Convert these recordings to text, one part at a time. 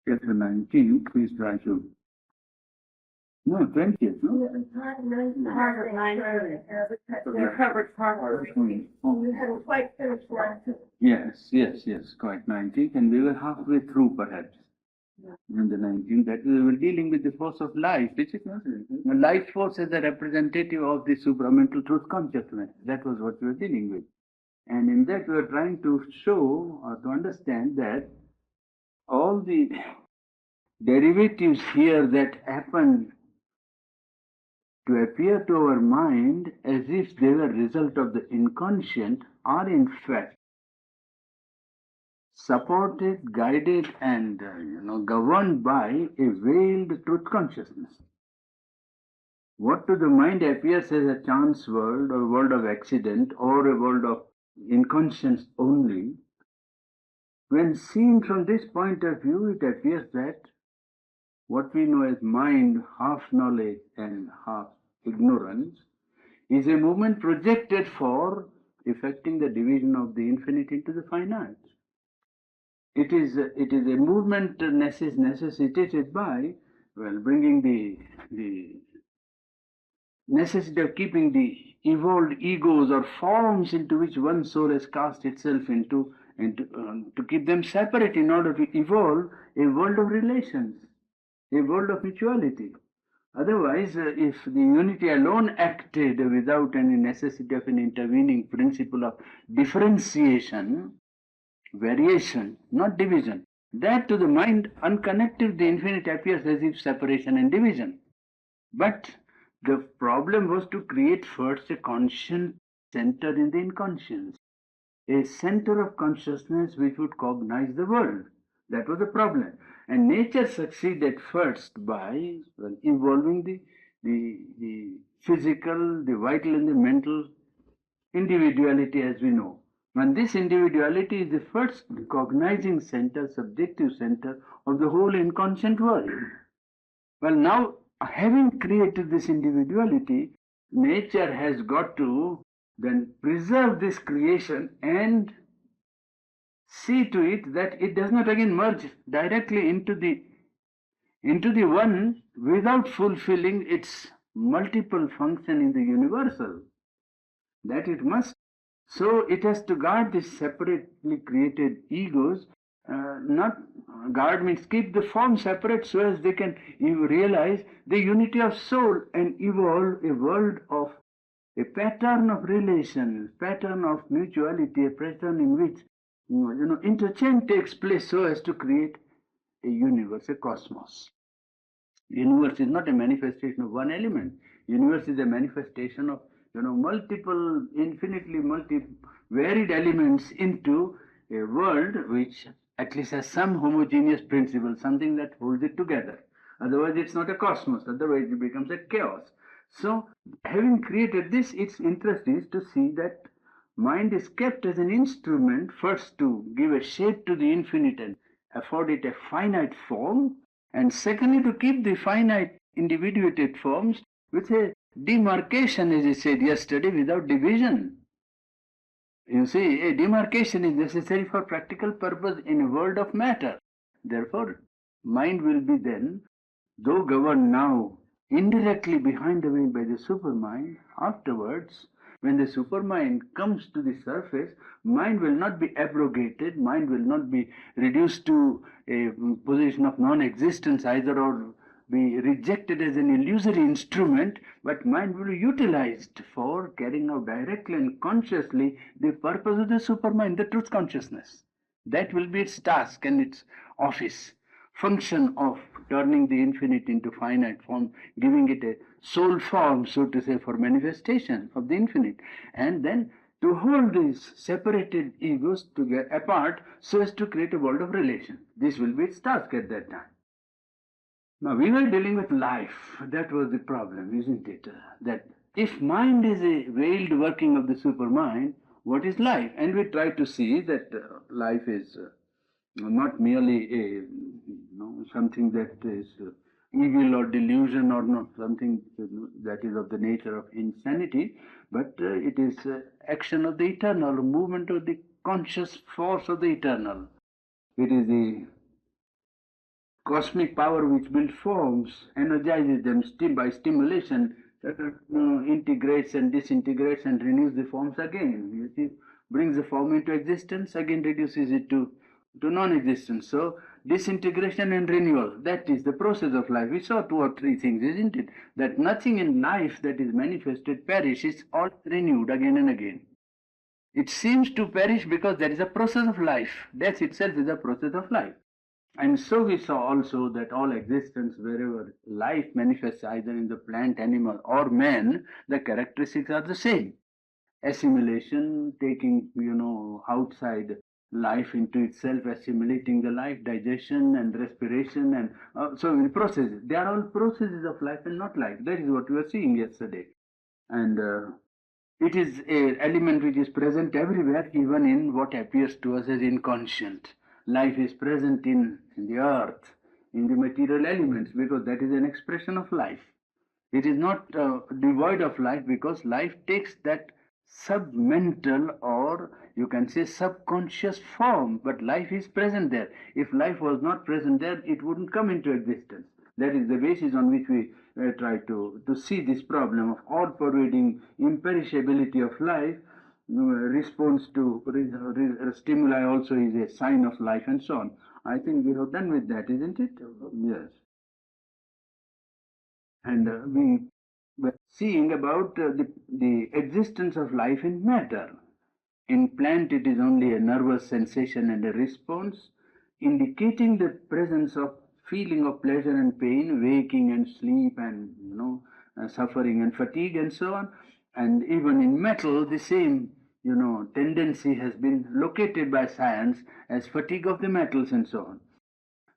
get the 19th, please try to. No, 20th, no? You covered part. You hadn't quite finished one. Yes, quite 19th, and we were halfway through perhaps. In the 19th, that we were dealing with the force of life, which is not the life force as a representative of the supramental truth consciousness. That was what we were dealing with. And in that we were trying to show or to understand that all the derivatives here that happen to appear to our mind as if they were result of the inconscient are in fact supported, guided, and governed by a veiled truth consciousness. What to the mind appears as a chance world or world of accident or a world of inconscience only, when seen from this point of view, it appears that what we know as mind, half knowledge and half ignorance, is a movement projected for effecting the division of the infinite into the finite. It is a movement necessitated by, bringing the necessity of keeping the evolved egos or forms into which one soul has cast itself into, and to keep them separate in order to evolve a world of relations, a world of mutuality. Otherwise, if the unity alone acted without any necessity of an intervening principle of differentiation, variation, not division, that to the mind unconnected, the infinite appears as if separation and division. But the problem was to create first a conscious center in the inconscience, a center of consciousness which would cognize the world. That was the problem. And nature succeeded first by involving the physical, the vital, and the mental individuality as we know. And this individuality is the first cognizing center, subjective center of the whole inconscient world. Well, now, having created this individuality, nature has got to then preserve this creation and see to it that it does not again merge directly into the one without fulfilling its multiple function in the universal. That it must. So it has to guard these separately created egos. Not guard means keep the form separate so as they can realize the unity of soul and evolve a world of a pattern of relations, pattern of mutuality, a pattern in which interchange takes place so as to create a universe, a cosmos. Universe is not a manifestation of one element. Universe is a manifestation of multiple, infinitely varied elements into a world which at least has some homogeneous principle, something that holds it together. Otherwise, it's not a cosmos. Otherwise, it becomes a chaos. So, having created this, its interest is to see that mind is kept as an instrument, first to give a shape to the infinite and afford it a finite form, and secondly, to keep the finite individuated forms with a demarcation, as I said yesterday, without division. You see, a demarcation is necessary for practical purpose in a world of matter. Therefore, mind will be then, though governed now indirectly behind the veil by the supermind, afterwards, when the supermind comes to the surface, mind will not be abrogated, mind will not be reduced to a position of non-existence either, or be rejected as an illusory instrument, but mind will be utilized for carrying out directly and consciously the purpose of the supermind, the truth consciousness. That will be its task and its office, function of turning the infinite into finite form, giving it a soul form, so to say, for manifestation of the infinite, and then to hold these separated egos together apart so as to create a world of relation. This will be its task at that time. Now, we were dealing with life. That was the problem, isn't it? That if mind is a veiled working of the supermind, what is life? And we try to see that life is not merely a something that is evil or delusion, or not something that is of the nature of insanity, but it is action of the eternal, movement of the conscious force of the eternal. It is the cosmic power which builds forms, energizes them by stimulation, integrates and disintegrates and renews the forms again. You see, brings the form into existence, again reduces it to non-existence. So disintegration and renewal, that is the process of life. We saw two or three things, isn't it? That nothing in life that is manifested perishes, all renewed again and again. It seems to perish because there is a process of life. Death itself is a process of life. And so we saw also that all existence, wherever life manifests either in the plant, animal, or man, the characteristics are the same. Assimilation, taking, outside life into itself, assimilating the life, digestion and respiration, and so in processes. They are all processes of life and not life. That is what we were seeing yesterday. And it is an element which is present everywhere, even in what appears to us as inconscient. Life is present in the earth, in the material elements, because that is an expression of life. It is not devoid of life because life takes that submental, or you can say subconscious form, but life is present there. If life was not present there, it wouldn't come into existence. That is the basis on which we try to see this problem of all-pervading imperishability of life. Response to stimuli also is a sign of life, and so on. I think we have done with that, isn't it? Yes. And we were seeing about the existence of life in matter. In plant, it is only a nervous sensation and a response, indicating the presence of feeling of pleasure and pain, waking and sleep, and suffering and fatigue, and so on. And even in metal, the same tendency has been located by science as fatigue of the metals and so on.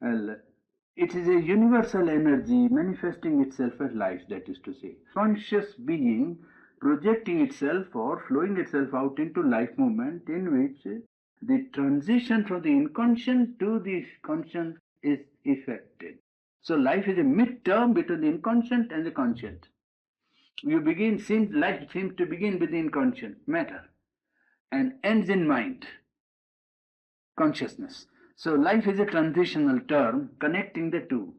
Well, it is a universal energy manifesting itself as life, that is to say, conscious being projecting itself or flowing itself out into life movement, in which the transition from the inconscient to the conscient is effected. So life is a mid-term between the inconscient and the conscient. Life seems to begin with the inconscient matter and ends in mind, consciousness. So life is a transitional term connecting the two.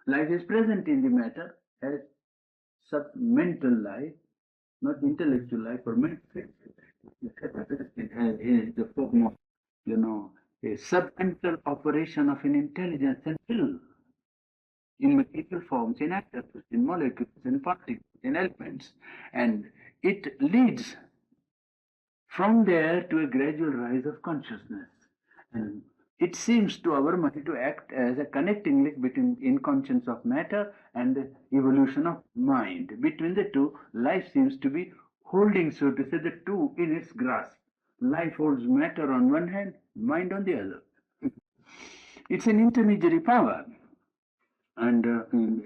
Life is present in the matter as sub-mental life, not intellectual life or mental life. It is the form of, a sub-mental operation of an intelligence and will in material forms, in atoms, in molecules, in particles, in elements. And it leads from there to a gradual rise of consciousness. And it seems to our mind to act as a connecting link between inconscience of matter and the evolution of mind. Between the two, life seems to be holding, so to say, the two in its grasp. Life holds matter on one hand, mind on the other. It's an intermediary power, and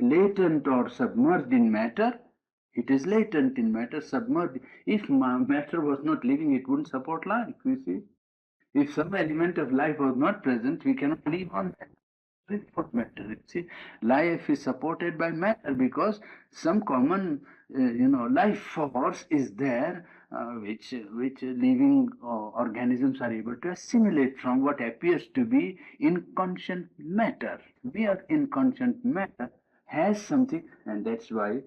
latent or submerged in matter. It is latent in matter, submerged. If matter was not living, it wouldn't support life, you see. If some element of life was not present, we cannot live on that. What matter? You see, life is supported by matter because some common, life force is there, which living organisms are able to assimilate from what appears to be inconscient matter. Mere inconscient matter has something, and that's why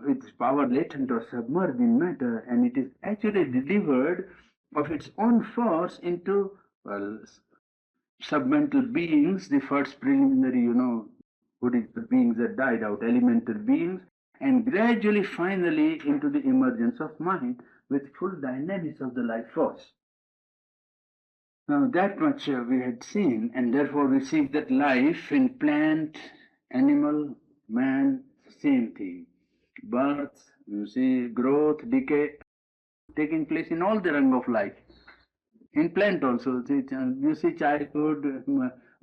its power latent or submerged in matter, and it is actually delivered of its own force into, well, submental beings, the first preliminary, Buddhist beings that died out, elemental beings, and gradually, finally, into the emergence of mind with full dynamics of the life force. Now, that much we had seen, and therefore we see that life in plant, animal, man, same thing. Birth, you see, growth, decay, taking place in all the rung of life. In plant also, you see childhood,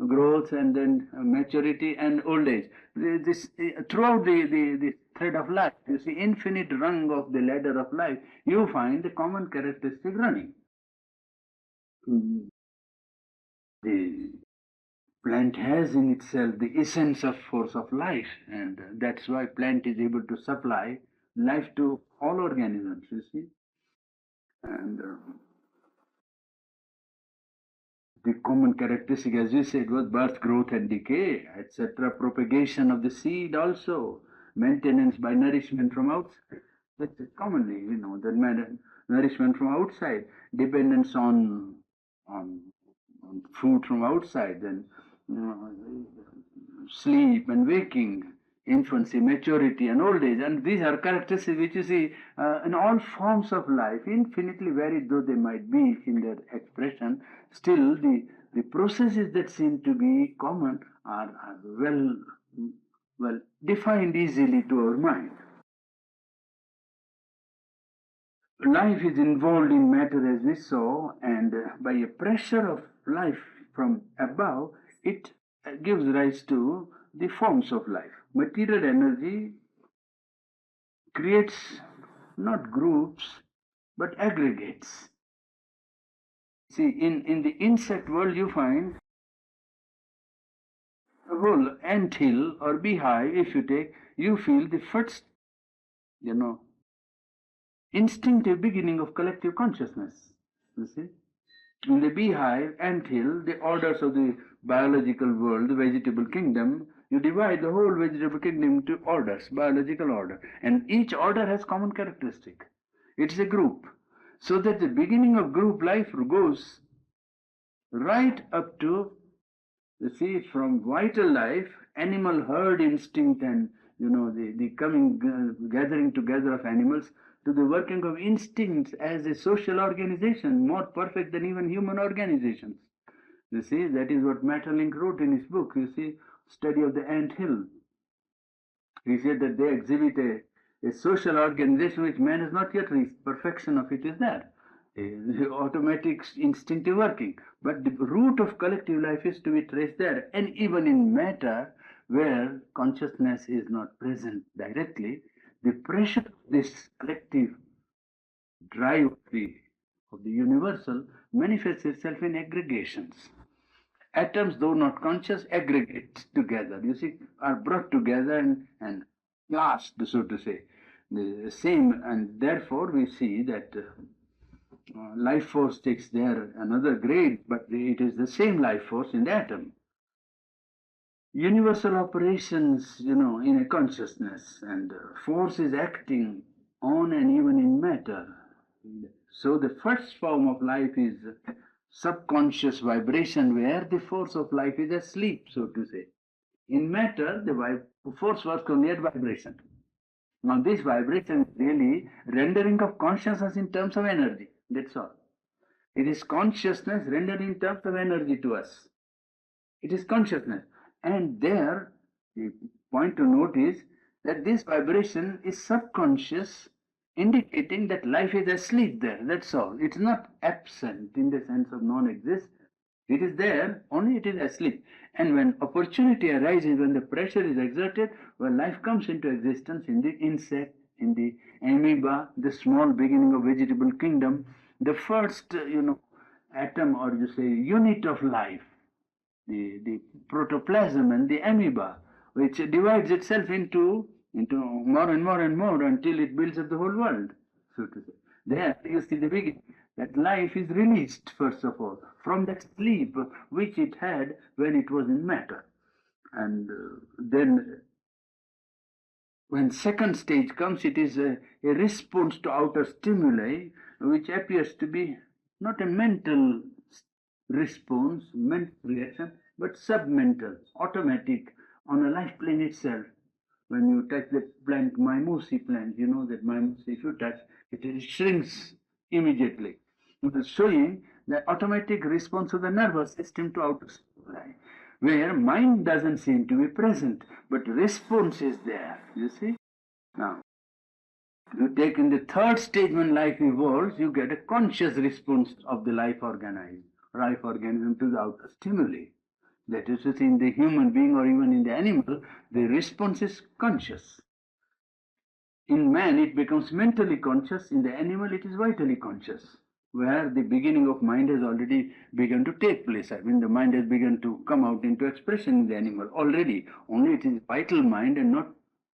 growth, and then maturity and old age. This throughout the thread of life, you see infinite rung of the ladder of life. You find the common characteristic running. The plant has in itself the essence of force of life, and that's why plant is able to supply life to all organisms. You see, and The common characteristic, as we said, was birth, growth, and decay, etc. Propagation of the seed also, maintenance by nourishment from outside. That's commonly, the nourishment from outside, dependence on, on food from outside, then sleep and waking, infancy, maturity, and old age. And these are characteristics which you see in all forms of life, infinitely varied though they might be in their expression, still the processes that seem to be common are well defined easily to our mind. Life is involved in matter, as we saw, and by a pressure of life from above, it gives rise to the forms of life. Material energy creates not groups but aggregates. See, in the insect world, you find a whole ant hill or beehive. If you take, you feel the first, instinctive beginning of collective consciousness. You see, in the beehive, ant hill, the orders of the biological world, the vegetable kingdom, you divide the whole vegetable kingdom into orders, biological order, and each order has common characteristic. It's a group. So that the beginning of group life goes right up to, you see, from vital life, animal herd instinct, and the coming gathering together of animals, to the working of instincts as a social organization, more perfect than even human organizations. You see, that is what Maeterlinck wrote in his book, you see, Study of the Ant Hill. He said that they exhibit a social organization which man has not yet reached. Perfection of it is there. The automatic instinctive working. But the root of collective life is to be traced there. And even in matter, where consciousness is not present directly, the pressure of this collective drive of the universal manifests itself in aggregations. Atoms, though not conscious, aggregate together. You see, are brought together and clasped, so to say. The same, and therefore we see that life force takes there another grade, but it is the same life force in the atom. Universal operations, in a consciousness, and force is acting on and even in matter. So the first form of life is subconscious vibration, where the force of life is asleep, so to say. In matter, the force works only at vibration. Now this vibration is really rendering of consciousness in terms of energy. That's all. It is consciousness rendered in terms of energy to us. It is consciousness. And there, the point to note is that this vibration is subconscious, indicating that life is asleep there. That's all. It's not absent in the sense of non-exist. It is there, only it is asleep. And when opportunity arises, when the pressure is exerted, when life comes into existence in the insect, in the amoeba, the small beginning of vegetable kingdom, the first, atom, or you say unit of life, the protoplasm and the amoeba, which divides itself into more and more and more until it builds up the whole world, so to say. There you see the beginning, that life is released, first of all, from that sleep which it had when it was in matter. And then when second stage comes, it is a response to outer stimuli, which appears to be not a mental response, mental reaction, but submental, automatic, on a life plane itself. When you touch the plant, mimosi plant, you know that mimosi, if you touch, it shrinks immediately. It is showing the automatic response of the nervous system to outer stimuli, where mind doesn't seem to be present, but response is there, you see. Now, you take in the third stage when life evolves, you get a conscious response of the life organism to the outer stimuli. That is to say, in the human being or even in the animal, the response is conscious. In man, it becomes mentally conscious. In the animal, it is vitally conscious, where the beginning of mind has already begun to take place. I mean, the mind has begun to come out into expression in the animal already. Only it is vital mind and not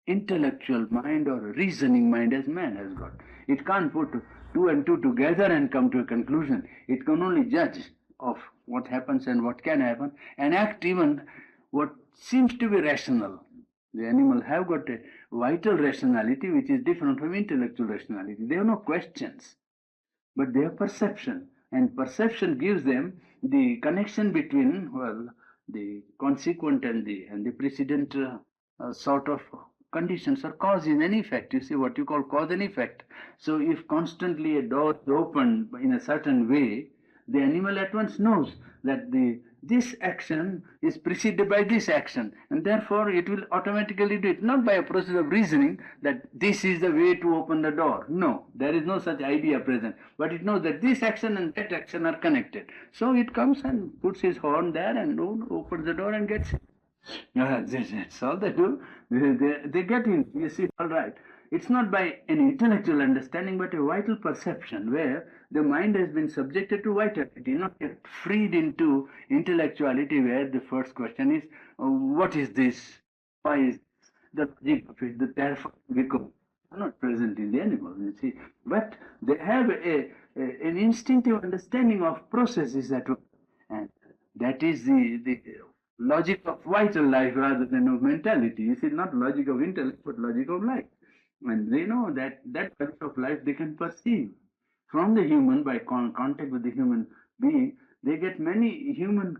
intellectual mind or reasoning mind as man has got. It can't put two and two together and come to a conclusion. It can only judge of what happens and what can happen, and act even what seems to be rational. The animal have got a vital rationality which is different from intellectual rationality. They have no questions, but they have perception, and perception gives them the connection between, well, the consequent and the precedent sort of conditions or cause and effect. You see what you call cause and effect. So if constantly a door is opened in a certain way, the animal at once knows that this action is preceded by this action, and therefore it will automatically do it, not by a process of reasoning that this is the way to open the door. No, there is no such idea present, but it knows that this action and that action are connected. So it comes and puts his horn there and opens the door and gets it. That's all they do. They get in. You see, all right. It's not by an intellectual understanding, but a vital perception where the mind has been subjected to vitality, not yet freed into intellectuality, where the first question is, what is this? Why is this? The logic of it, the therefore, because are not present in the animal, you see. But they have an instinctive understanding of processes at work. And that is the logic of vital life rather than of mentality. You see, not logic of intellect, but logic of life. And they know that logic of life they can perceive from the human by contact with the human being. They get many human,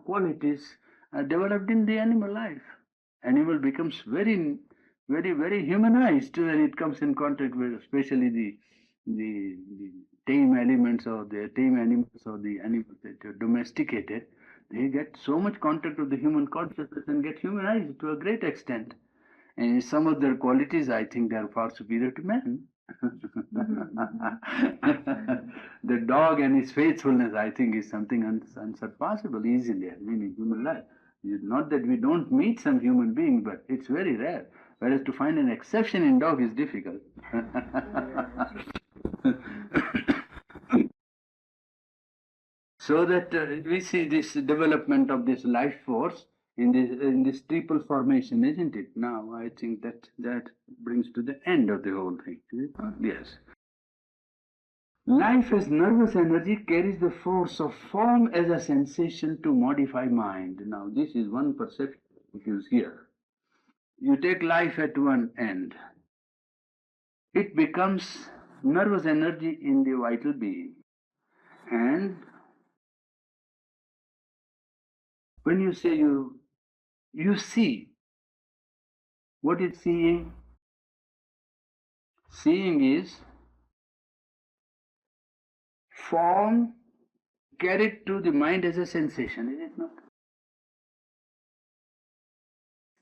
qualities developed in the animal life. Animal becomes very, very, very humanized when it comes in contact with, especially the tame elements or the tame animals or the animals that are domesticated. They get so much contact with the human consciousness and get humanized to a great extent. And some of their qualities, I think, they are far superior to man. The dog and his faithfulness, I think, is something unsurpassable easily, in human life. It's not that we don't meet some human being, but it's very rare. Whereas to find an exception in dog is difficult. So that we see this development of this life force in this triple formation, isn't it? Now I think that brings to the end of the whole thing. Yes. Life as nervous energy carries the force of form as a sensation to modify mind. Now this is one perception which is here. You take life at one end. It becomes nervous energy in the vital being. And when you say you see, what is seeing? Seeing is form carried to the mind as a sensation, is it not?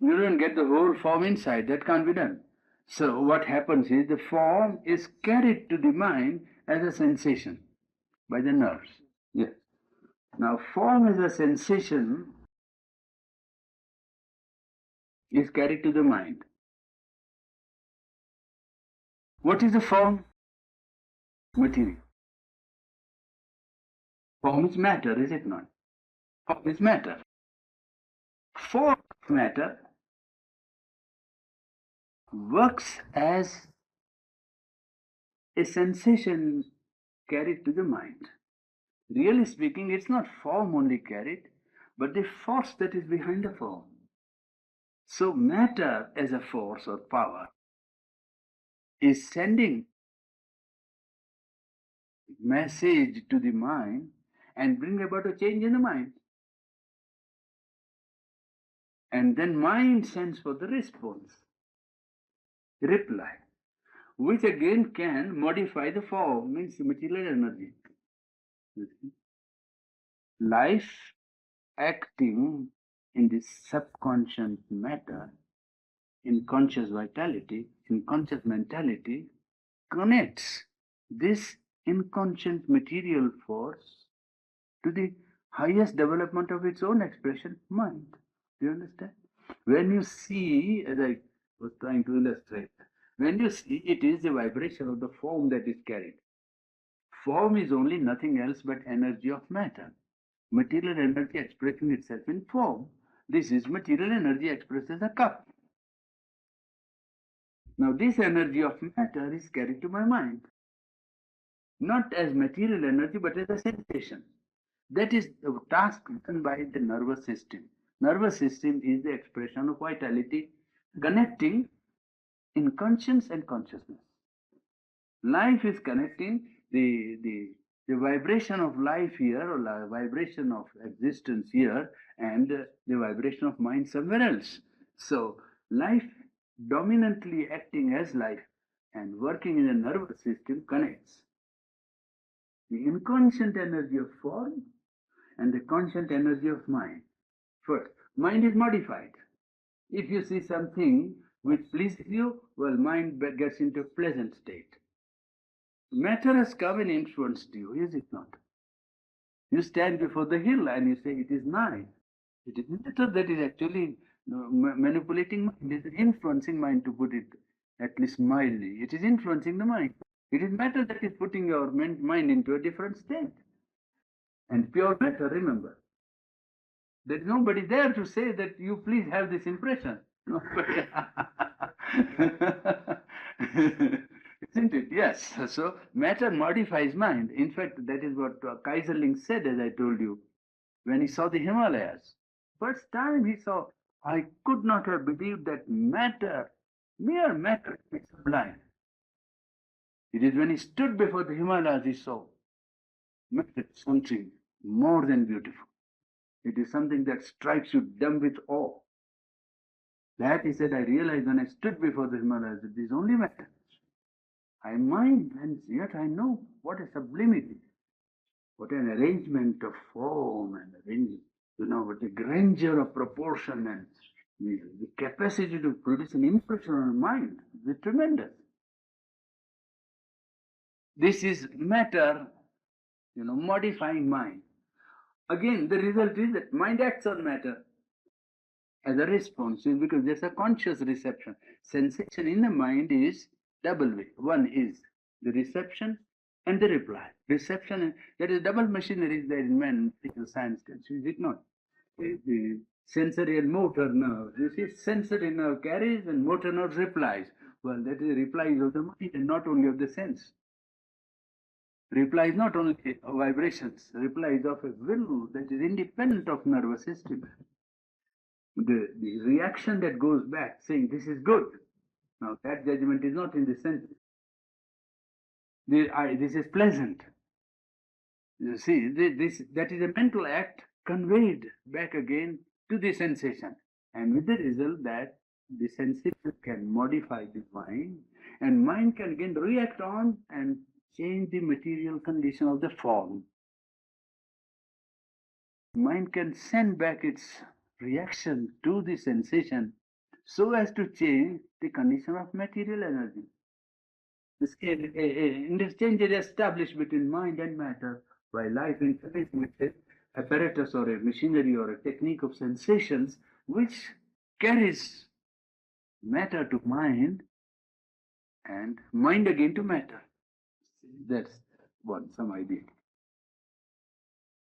You don't get the whole form inside, that can't be done. So what happens is the form is carried to the mind as a sensation by the nerves. Yes. Now form as a sensation is carried to the mind. What is the form? Material. Form is matter, is it not? Form is matter. Form of matter works as a sensation carried to the mind. Really speaking, it's not form only carried, but the force that is behind the form. So matter as a force or power is sending message to the mind and bring about a change in the mind. And then mind sends for the response, reply, which again can modify the form, means material energy. Life acting in this subconscious matter, in conscious vitality, in conscious mentality, connects this inconscient material force to the highest development of its own expression, mind. Do you understand? When you see, as I was trying to illustrate, when you see, it is the vibration of the form that is carried. Form is only nothing else but energy of matter. Material energy expressing itself in form. This is material energy expressed as a cup. Now this energy of matter is carried to my mind. Not as material energy, but as a sensation. That is the task done by the nervous system. Nervous system is the expression of vitality connecting in conscience and consciousness. Life is connecting the vibration of life here, or vibration of existence here, and the vibration of mind somewhere else. So, life dominantly acting as life and working in the nervous system connects the inconscient energy of form and the conscient energy of mind. First, mind is modified. If you see something which pleases you, well, mind gets into a pleasant state. Matter has come and influenced you, is it not? You stand before the hill and you say, it is mine. It is matter that is actually manipulating mind, it is influencing mind, to put it at least mildly. It is influencing the mind. It is matter that is putting your mind into a different state. And pure matter, remember. There is nobody there to say that you please have this impression. Isn't it? Yes. So matter modifies mind. In fact, that is what Kaiserling said, as I told you, when he saw the Himalayas. First time he saw, I could not have believed that matter, mere matter, is sublime. It is when he stood before the Himalayas he saw matter is something more than beautiful. It is something that strikes you dumb with awe. That, he said, I realized when I stood before the Himalayas that this is only matter. I mind, and yet I know what a sublimity, what an arrangement of form and arrangement, what a grandeur of proportion and the capacity to produce an impression on mind is tremendous. This is matter, modifying mind. Again, the result is that mind acts on matter as a response, because there's a conscious reception. Sensation in the mind is double way. One is the reception and the reply. Reception, that is double machinery there in man, science, is it not? The sensory and motor nerves. You see, sensory nerve carries and motor nerve replies. Well, that is the replies of the mind and not only of the sense. Reply is not only vibrations, reply is of a will that is independent of nervous system. The reaction that goes back saying this is good. Now that judgment is not in the sense. This is pleasant. You see, that is a mental act conveyed back again to the sensation. And with the result that the sensation can modify the mind, and mind can again react on and change the material condition of the form. Mind can send back its reaction to the sensation so as to change the condition of material energy. This interchange is established between mind and matter by life interface with an apparatus or a machinery or a technique of sensations which carries matter to mind and mind again to matter. That's some idea.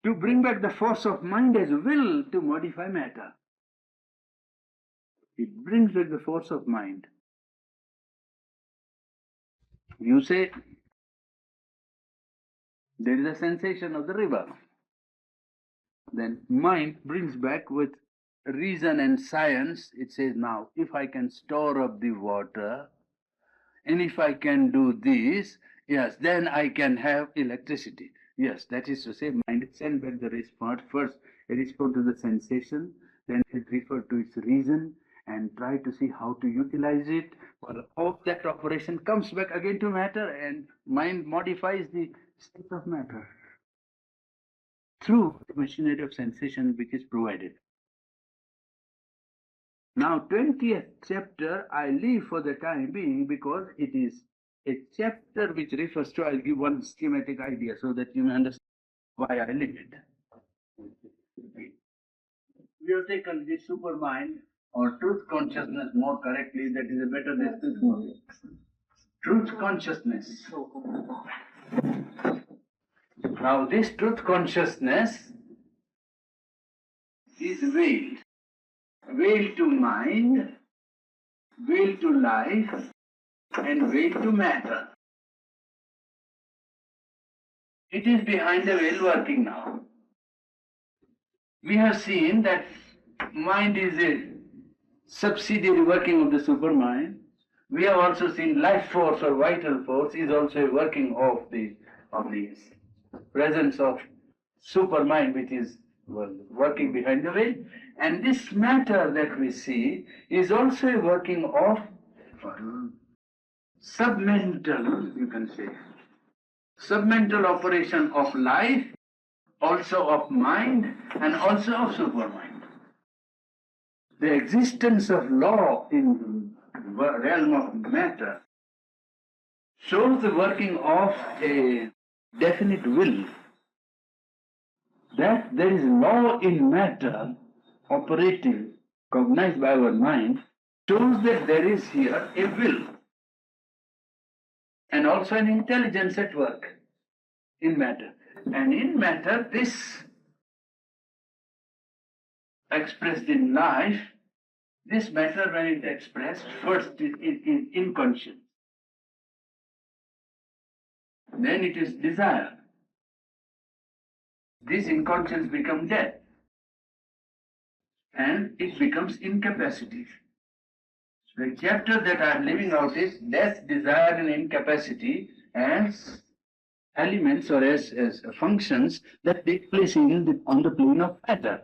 To bring back the force of mind as will to modify matter. It brings back the force of mind. You say, there is a sensation of the river. Then mind brings back with reason and science, it says, now, if I can store up the water, and if I can do this, yes, then I can have electricity. Yes, that is to say, mind send back the response. First, it respond to the sensation, then it refer to its reason, and try to see how to utilize it. Well, all that operation comes back again to matter, and mind modifies the state of matter through the machinery of sensation which is provided. Now, 20th chapter I leave for the time being because it is a chapter which refers to, I'll give one schematic idea so that you may understand why I leave it. We have taken the supermind or truth consciousness more correctly, that is a better description. Truth consciousness. Now, this truth consciousness is veiled. Veiled to mind, veiled to life, and veiled to matter. It is behind the veil working now. We have seen that mind is a subsidiary working of the supermind. We have also seen life force or vital force is also a working of the presence of supermind, which is working behind the veil. And this matter that we see is also a working of submental, you can say, submental operation of life, also of mind, and also of supermind. The existence of law in the realm of matter shows the working of a definite will. That there is law in matter operating, cognized by our mind, shows that there is here a will and also an intelligence at work in matter. And in matter, this expressed in life, this matter when it expressed first in conscience, then it is desire. This inconscience becomes death and it becomes incapacity. The chapter that I am leaving out is death, desire, and incapacity as elements or as functions that take place on the plane of matter.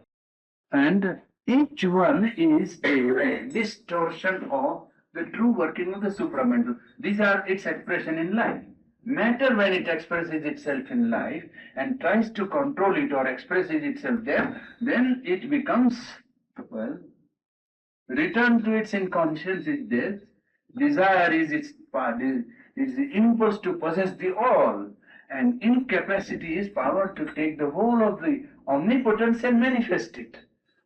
And each one is a distortion of the true working of the supramental. These are its expression in life. Matter, when it expresses itself in life and tries to control it or expresses itself there, then it becomes, well, return to its inconscience is death. Desire is its part, is the impulse to possess the all, and incapacity is power to take the whole of the omnipotence and manifest it.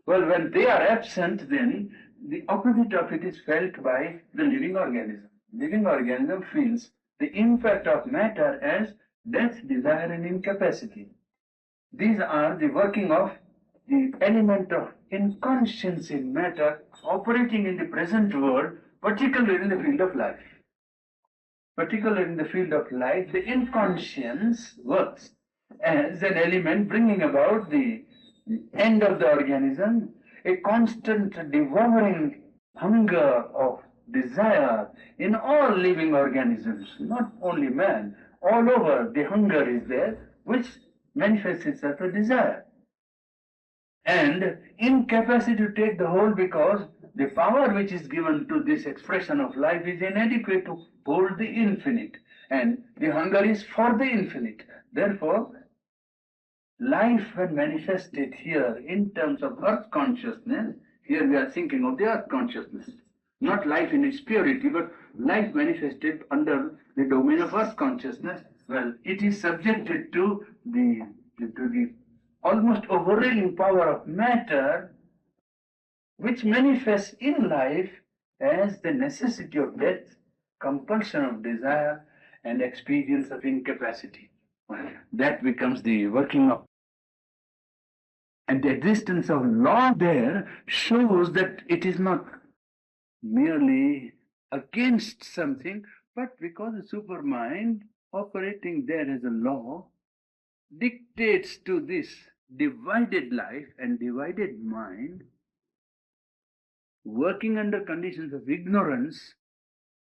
Well, when they are absent, then the opposite of it is felt by the living organism. Living organism feels the impact of matter as death, desire, and incapacity. These are the working of the element of inconscience in matter operating in the present world, particularly in the field of life. Particularly in the field of life, the inconscience works as an element bringing about the end of the organism, a constant devouring hunger of desire in all living organisms, not only man, all over the hunger is there, which manifests itself as desire. And incapacity to take the whole because the power which is given to this expression of life is inadequate to hold the infinite, and the hunger is for the infinite. Therefore, life when manifested here in terms of earth consciousness, here we are thinking of the earth consciousness, not life in its purity, but life manifested under the domain of earth consciousness. Well, it is subjected to the almost overwhelming power of matter, which manifests in life as the necessity of death, compulsion of desire, and experience of incapacity. Well, that becomes the working of. And the existence of law there shows that it is not merely against something, but because the supermind operating there as a law dictates to this divided life and divided mind, working under conditions of ignorance,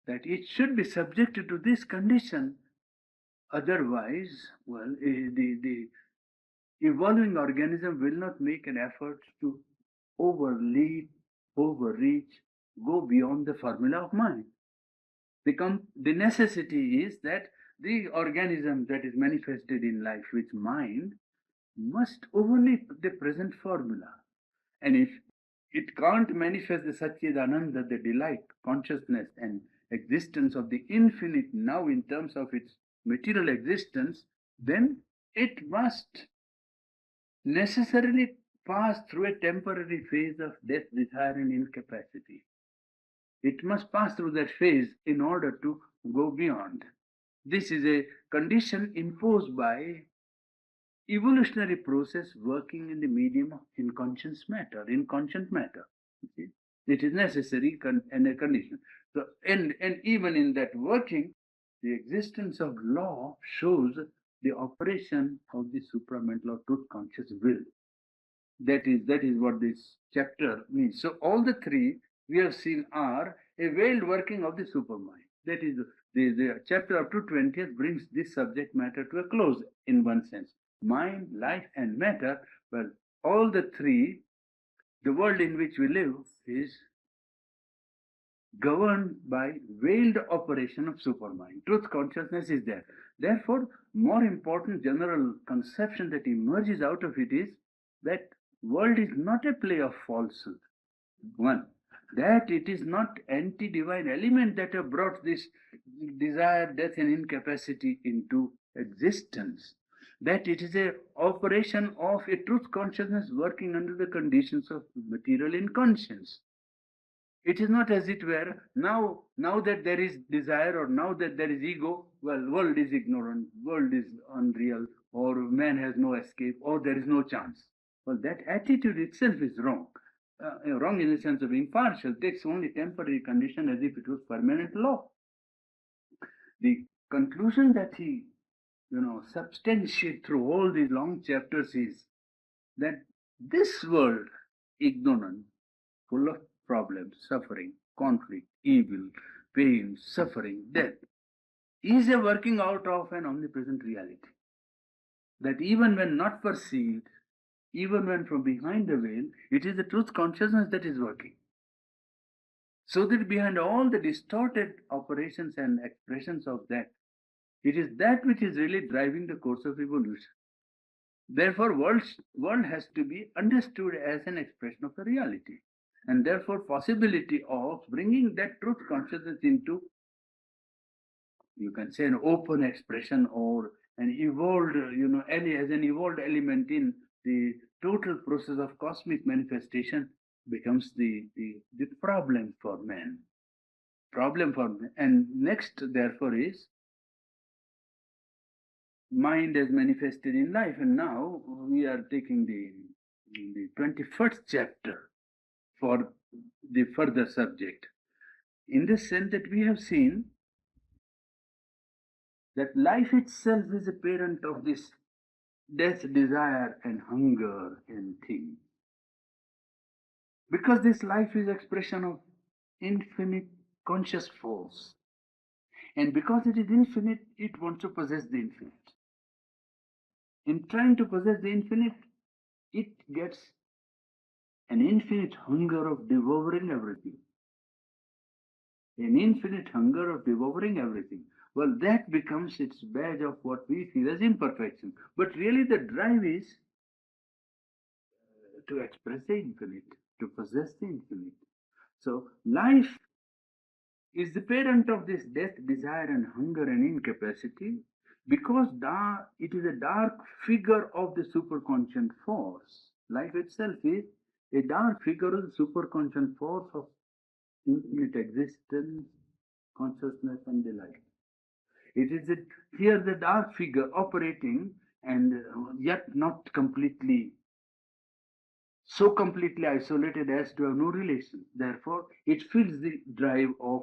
that it should be subjected to this condition. Otherwise, well, the evolving organism will not make an effort to overreach, go beyond the formula of mind. The necessity is that the organism that is manifested in life with mind must overleap the present formula. And if it can't manifest the Satchidananda, the delight, consciousness, and existence of the infinite now in terms of its material existence, then it must necessarily pass through a temporary phase of death, desire, and incapacity. It must pass through that phase in order to go beyond. This is a condition imposed by evolutionary process working in the medium of inconscious matter. It is necessary and a condition. So, and even in that working, the existence of law shows the operation of the supramental or truth conscious will. That is what this chapter means. So all the three we have seen are a veiled working of the supermind. That is the chapter up to 20th brings this subject matter to a close in one sense. Mind, life, and matter. Well, all the three, the world in which we live is governed by veiled operation of supermind. Truth consciousness is there. Therefore, more important general conception that emerges out of it is that world is not a play of falsehood. One, that it is not anti-divine element that have brought this desire, death, and incapacity into existence. That it is a operation of a truth consciousness working under the conditions of material inconscience. It is not as it were, now that there is desire or now that there is ego, well, world is ignorant, world is unreal, or man has no escape, or there is no chance. Well, that attitude itself is wrong. Wrong in the sense of being partial, takes only temporary condition as if it was permanent law. The conclusion that he, substantiate through all these long chapters is that this world, ignorant, full of problems, suffering, conflict, evil, pain, suffering, death, is a working out of an omnipresent reality. That even when not perceived, even when from behind the veil, it is the truth consciousness that is working. So that behind all the distorted operations and expressions of that, it is that which is really driving the course of evolution. Therefore, world has to be understood as an expression of the reality. And therefore, possibility of bringing that truth consciousness into, you can say, an open expression or an evolved, as an evolved element in the total process of cosmic manifestation becomes the problem for man. And next, therefore, is mind as manifested in life. And now we are taking the 21st chapter for the further subject. In the sense that we have seen that life itself is a parent of this death, desire, and hunger and thing. Because this life is expression of infinite conscious force. And because it is infinite, it wants to possess the infinite. In trying to possess the infinite, it gets an infinite hunger of devouring everything. An infinite hunger of devouring everything. Well, that becomes its badge of what we feel as imperfection. But really the drive is to express the infinite, to possess the infinite. So life is the parent of this death, desire, and hunger and incapacity because it is a dark figure of the superconscious force. Life itself is a dark figure of the superconscious force of infinite existence, consciousness, and delight. It is here the dark figure operating and yet not completely, so completely isolated as to have no relation. Therefore, it feels the drive of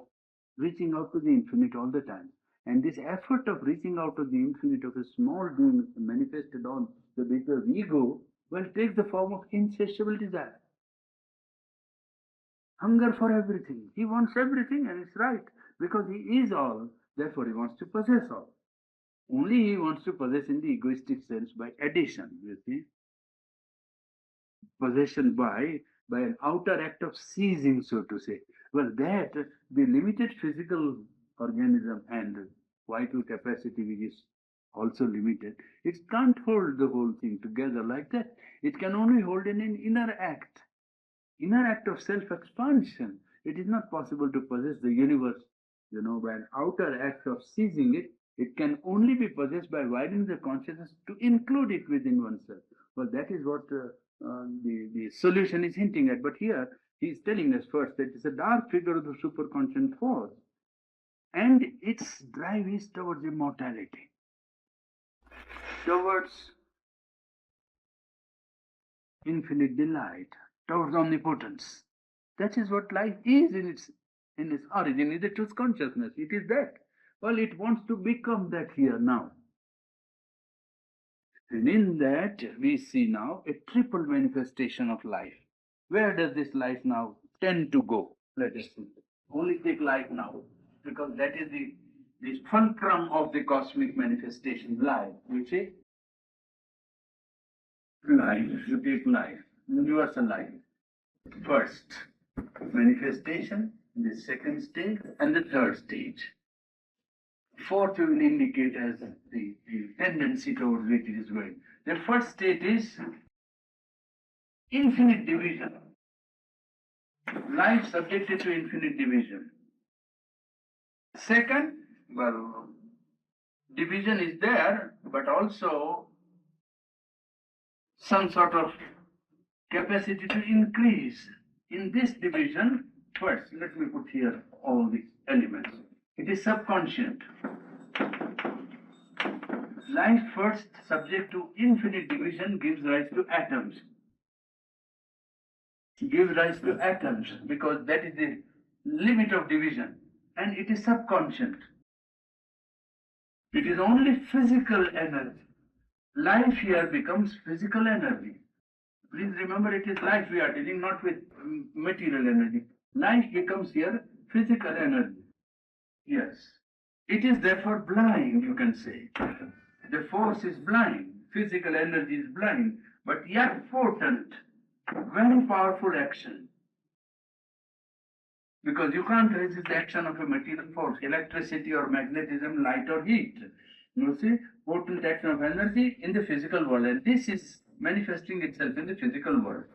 reaching out to the infinite all the time. And this effort of reaching out to the infinite of a small being manifested on the bigger ego, well, takes the form of insatiable desire. Hunger for everything. He wants everything, and it's right, because he is all, therefore he wants to possess all. Only he wants to possess in the egoistic sense by addition, you see. Possession by an outer act of seizing, so to say. Well, that the limited physical organism and vital capacity, which is also limited, it can't hold the whole thing together like that. It can only hold in an inner act of self-expansion. It is not possible to possess the universe, by an outer act of seizing it. It can only be possessed by widening the consciousness to include it within oneself. Well, that is what the solution is hinting at. But here, he is telling us first that it's a dark figure of the superconscious force, and its drive is towards immortality, towards infinite delight, towards omnipotence. That is what life is in its origin, is the truth consciousness. It is that. Well, it wants to become that here now. And in that, we see now a triple manifestation of life. Where does this life now tend to go? Let us see. Only take life now, because that is the fulcrum of the cosmic manifestation, life. You see? Life, you take life, universal life. First manifestation, the second stage, and the third stage. Fourth we will indicate as the tendency towards which it is going. The first state is infinite division. Life subjected to infinite division. Second, well, division is there, but also some sort of capacity to increase. In this division, first, let me put here all these elements. It is subconscient. Life first, subject to infinite division, gives rise to atoms. Gives rise to atoms because that is the limit of division, and it is subconscient. It is only physical energy. Life here becomes physical energy. Please remember, it is life we are dealing, not with material energy. Life becomes here physical energy. Yes. It is therefore blind, you can say. The force is blind. Physical energy is blind, but yet potent. Very powerful action. Because you can't resist the action of a material force, electricity or magnetism, light or heat. You see, potent action of energy in the physical world, and this is manifesting itself in the physical world.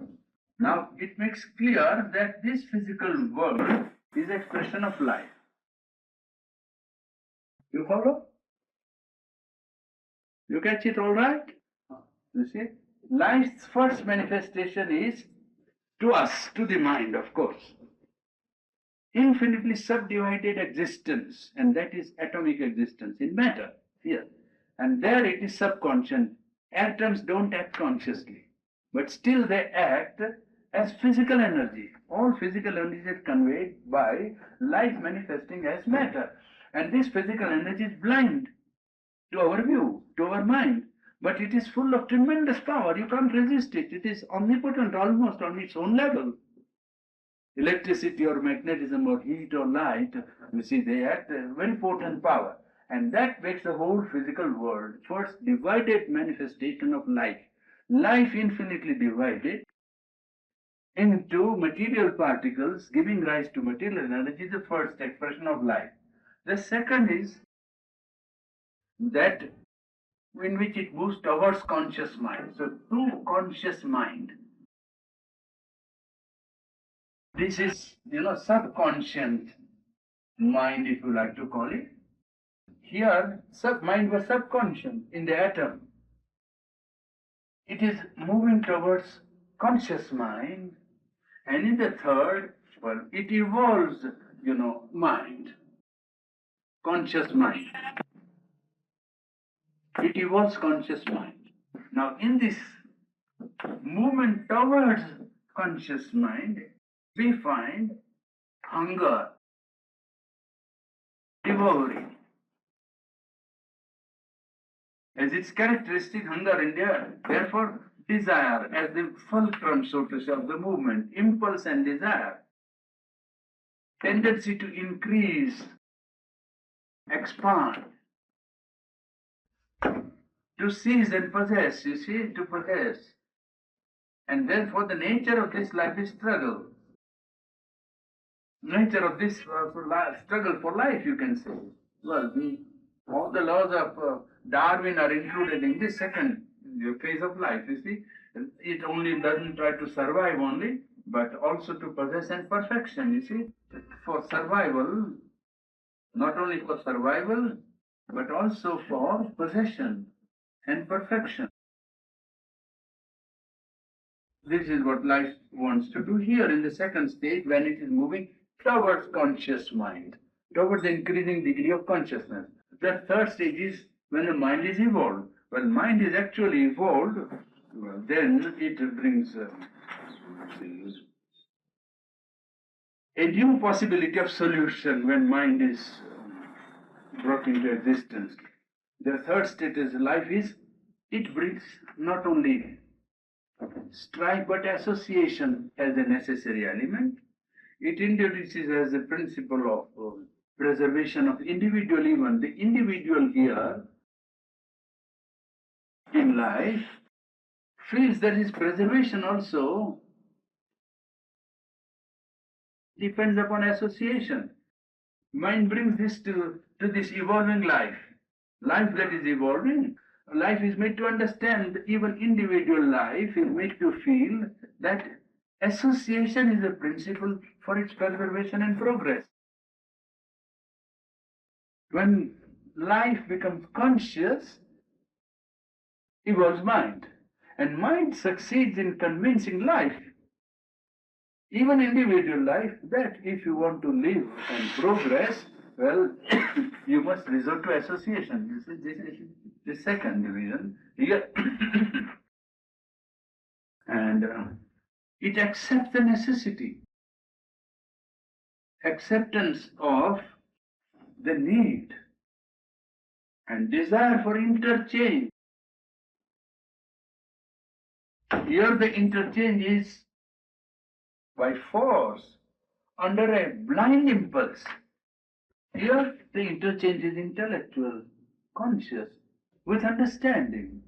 Now, it makes clear that this physical world is expression of life. You follow? You catch it all right? You see? Life's first manifestation is to us, to the mind, of course. Infinitely subdivided existence, and that is atomic existence in matter, here. And there it is subconscious. Atoms don't act consciously, but still they act as physical energy. All physical energy is conveyed by life manifesting as matter. And this physical energy is blind to our view, to our mind, but it is full of tremendous power. You can't resist it. It is omnipotent almost on its own level. Electricity or magnetism or heat or light, you see, they act very potent power. And that makes the whole physical world first divided manifestation of life. Life infinitely divided into material particles, giving rise to material energy, the first expression of life. The second is that in which it moves towards conscious mind. So, true conscious mind. This is, subconscious mind, if you like to call it. Here, mind was subconscious in the atom. It is moving towards conscious mind, and in the third, well, it evolves, mind, conscious mind. It evolves conscious mind. Now, in this movement towards conscious mind, we find hunger, devouring. As its characteristic, hunger and therefore desire as the fulcrum, so to say, of the movement, impulse and desire, tendency to increase, expand, to seize and possess, you see, to possess. And therefore the nature of this life is struggle. Nature of this struggle for life, you can say. Well, all the laws of Darwin are included in this second phase of life, you see. It only doesn't try to survive only, but also to possess and perfection, you see. For survival, not only for survival, but also for possession and perfection. This is what life wants to do here in the second stage when it is moving towards conscious mind, towards the increasing degree of consciousness. The third stage is when the mind is evolved. When mind is actually evolved, well, then it brings a new possibility of solution when mind is brought into existence. The third state is life is it brings not only strife but association as a necessary element. It introduces as a principle of preservation of individual, even the individual here in life feels that his preservation also depends upon association. Mind brings this to this evolving life. Life that is evolving, life is made to understand, even individual life is made to feel that association is a principle for its preservation and progress. When life becomes conscious, evolves mind. And mind succeeds in convincing life, even individual life, that if you want to live and progress, well, you must resort to association. This is the second division here. And it accepts the necessity, acceptance of the need and desire for interchange. Here the interchange is by force, under a blind impulse. Here the interchange is intellectual, conscious, with understanding.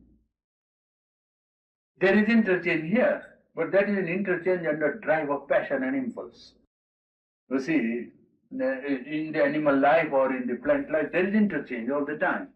There is interchange here, but that is an interchange under drive of passion and impulse. You see, in the animal life or in the plant life, there is interchange all the time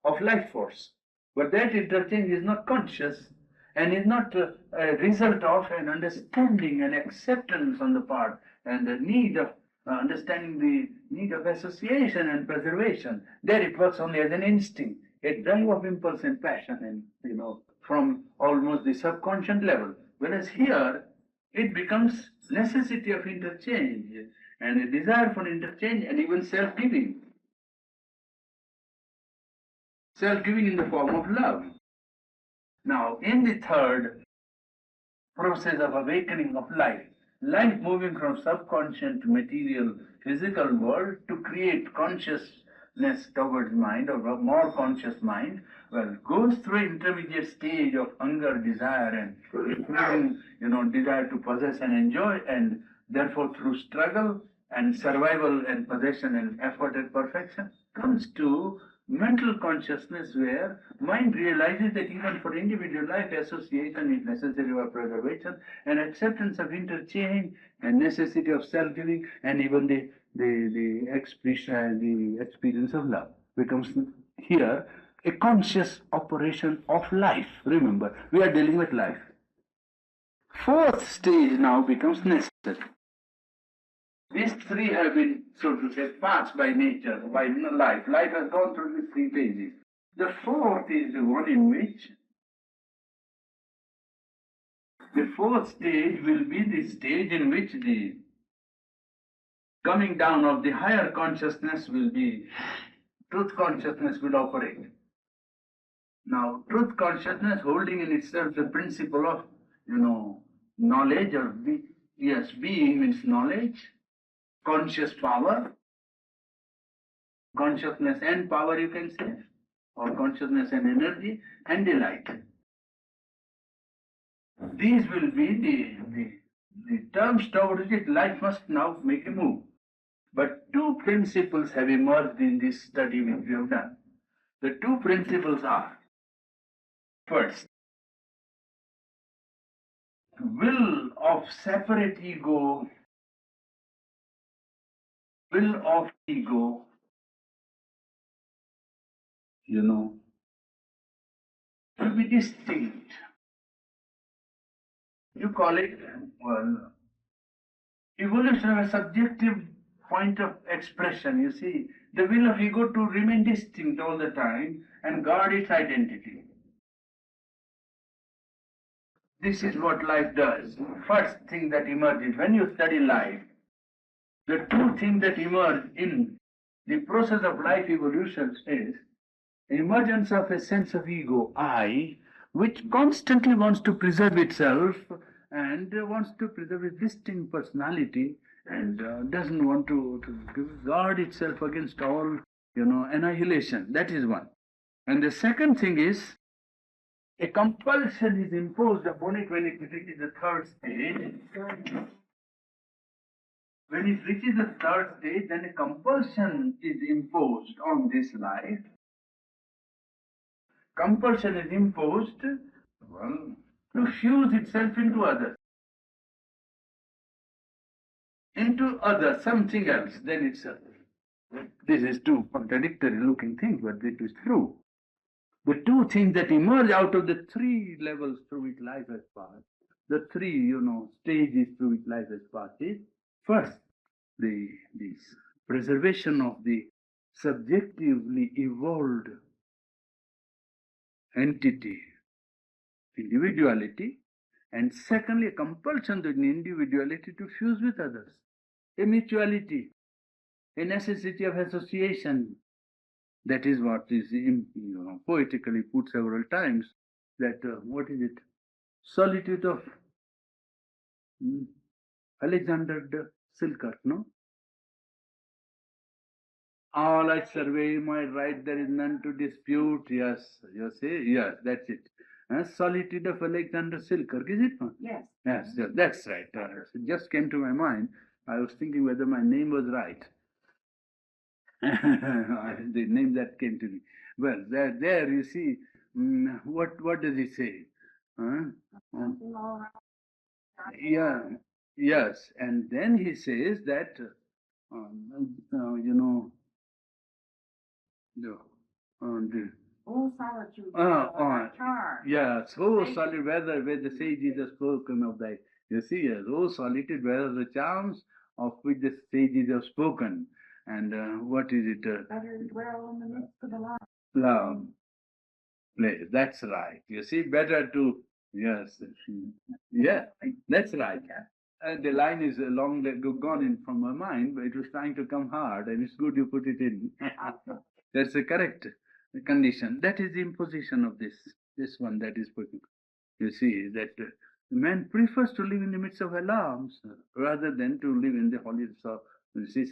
of life force. But that interchange is not conscious and is not a result of an understanding and acceptance on the part and the need of understanding the need of association and preservation. There it works only as an instinct, a drive of impulse and passion, and from almost the subconscious level. Whereas here it becomes necessity of interchange and a desire for interchange and even self-giving. Self-giving in the form of love. Now, in the third process of awakening of life, life moving from subconscious to material, physical world to create consciousness towards mind, or a more conscious mind, well, goes through an intermediate stage of hunger, desire, and desire to possess and enjoy, and therefore through struggle and survival and possession and effort and perfection, comes to mental consciousness, where mind realizes that even for individual life, association is necessary for preservation, and acceptance of interchange and necessity of self-giving, and even the experience of love becomes here a conscious operation of life. Remember, we are dealing with life. Fourth stage now becomes necessary. These three have been, so to say, passed by nature, by life. Life has gone through these three phases. The fourth is the one in which the fourth stage will be the stage in which the coming down of the higher consciousness will be, truth consciousness will operate. Now, truth consciousness holding in itself the principle of, knowledge, or being means knowledge, conscious power, consciousness and power, you can say, or consciousness and energy, and delight. These will be the terms towards which life must now make a move. But two principles have emerged in this study which we have done. The two principles are, first, will of separate ego, will of ego, to be distinct. You call it, well, evolution of a subjective point of expression. You see, the will of ego to remain distinct all the time and guard its identity. This is what life does. First thing that emerges when you study life, the two things that emerge in the process of life evolution is emergence of a sense of ego, I, which constantly wants to preserve itself and wants to preserve its distinct personality, and doesn't want to guard itself against all, annihilation. That is one. And the second thing is A compulsion is imposed upon it when it reaches the third stage. When it reaches the third stage, then a compulsion is imposed on this life. Compulsion is imposed, well, to fuse itself into others, something else than itself. This is two contradictory looking things, but it is true. The two things that emerge out of the three levels through which life has passed, the three, stages through which life has passed is, first, the preservation of the subjectively evolved entity, individuality, and secondly, a compulsion to the individuality to fuse with others, a mutuality, a necessity of association. That is what is poetically put several times, that what is it? Solitude of Alexander the Silkart, no? All I survey my right, there is none to dispute. Yes, you see? Yes, that's it. Solitude of Alexander Silkirk, is it not? Yes. Yes, that's right. It just came to my mind. I was thinking whether my name was right. The name that came to me. Well, there you see, what does he say? Yeah, yes. And then he says that, Oh, solitude. yes, oh solid weather where the sages have spoken of thy. You see, yes, oh solitude where the charms of which the sages have spoken. And what is it? Better dwell in the midst of the love. Love. Place. That's right. You see, better to, yes, yeah, that's right. The line is long ago gone in from my mind, but it was trying to come hard, and it's good you put it in. That's the correct condition. That is the imposition of this one that is put. You see that man prefers to live in the midst of alarms rather than to live in the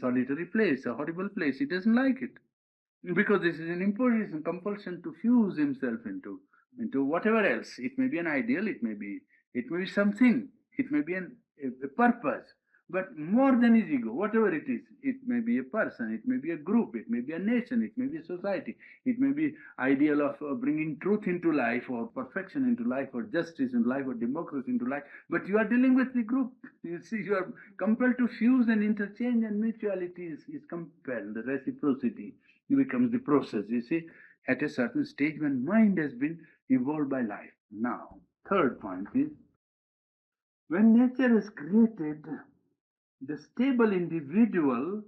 solitary place, a horrible place. He doesn't like it, because this is an imposition, compulsion to fuse himself into whatever else. It may be an ideal, it may be something, it may be a purpose, but more than his ego, whatever it is, it may be a person, it may be a group, it may be a nation, it may be a society, it may be ideal of bringing truth into life, or perfection into life, or justice in life, or democracy into life. But you are dealing with the group. You see, you are compelled to fuse and interchange, and mutuality is compelled, the reciprocity becomes the process, you see, at a certain stage when mind has been evolved by life. Now, third point is, when nature has created the stable individual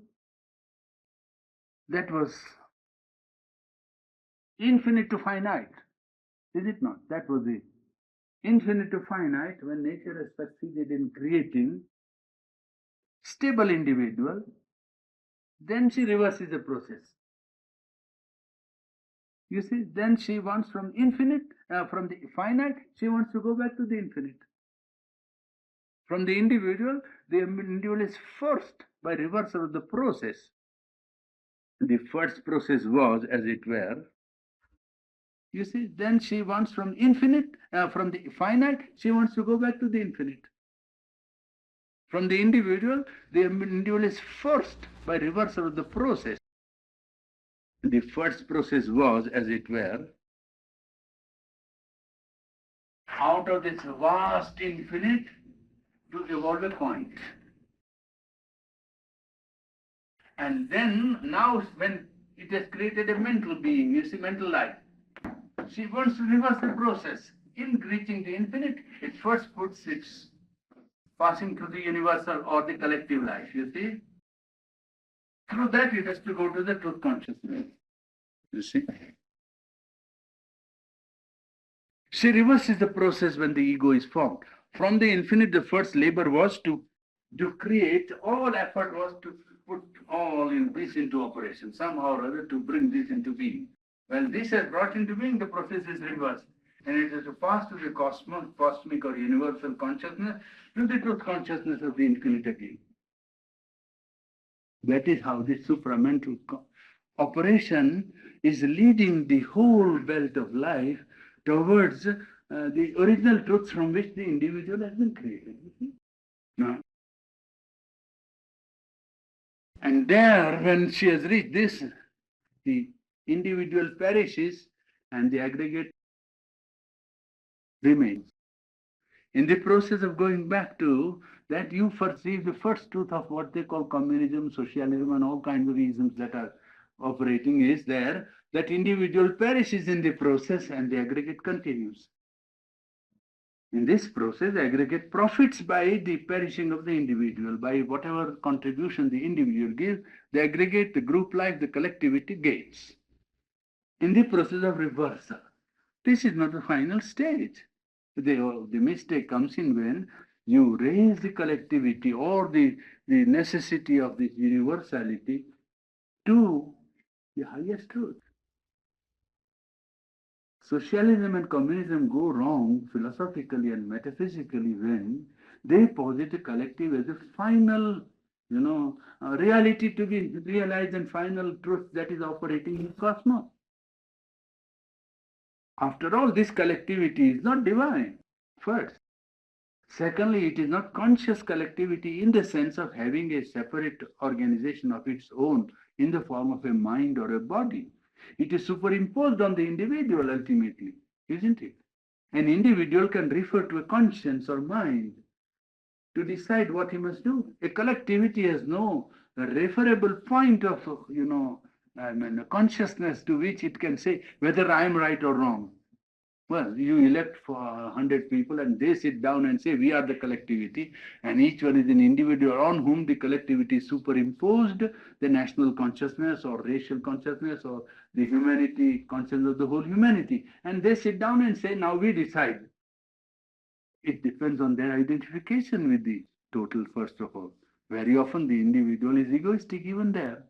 that was infinite to finite, is it not? That was the infinite to finite. When nature has succeeded in creating stable individual, then she reverses the process. You see, then she wants from the finite, she wants to go back to the infinite. From the individual is forced by reversal of the process. The first process was, as it were, you see, then she wants from the finite, she wants to go back to the infinite. From the individual is forced by reversal of the process. The first process was, as it were, out of this vast infinite to evolve a point. And then, now, when it has created a mental being, you see, mental life, she wants to reverse the process. In reaching the infinite, it first puts its passing through the universal or the collective life, you see. Through that, it has to go to the truth consciousness, you see. She reverses the process when the ego is formed. From the infinite, the first labor was to create, all effort was to put all in this into operation, somehow or other to bring this into being. When this has brought into being, the process is reversed, and it is to pass to the cosmic or universal consciousness, to the truth consciousness of the infinite again. That is how this supramental operation is leading the whole belt of life towards the original truth from which the individual has been created. Now, and there, when she has reached this, the individual perishes and the aggregate remains. In the process of going back to that, you perceive the first truth of what they call communism, socialism, and all kinds of isms that are operating is there, that individual perishes in the process and the aggregate continues. In this process, aggregate profits by the perishing of the individual, by whatever contribution the individual gives, the aggregate, the group life, the collectivity gains. In the process of reversal, this is not the final stage. The mistake comes in when you raise the collectivity or the necessity of this universality to the highest truth. Socialism and communism go wrong philosophically and metaphysically when they posit the collective as a final, reality to be realized and final truth that is operating in cosmos. After all, this collectivity is not divine, first. Secondly, it is not conscious collectivity in the sense of having a separate organization of its own in the form of a mind or a body. It is superimposed on the individual ultimately, isn't it? An individual can refer to a conscience or mind to decide what he must do. A collectivity has no referable point of, consciousness to which it can say whether I am right or wrong. Well, you elect for 100 people and they sit down and say, we are the collectivity, and each one is an individual on whom the collectivity superimposed the national consciousness or racial consciousness or the humanity consciousness of the whole humanity. And they sit down and say, now we decide. It depends on their identification with the total, first of all. Very often the individual is egoistic even there.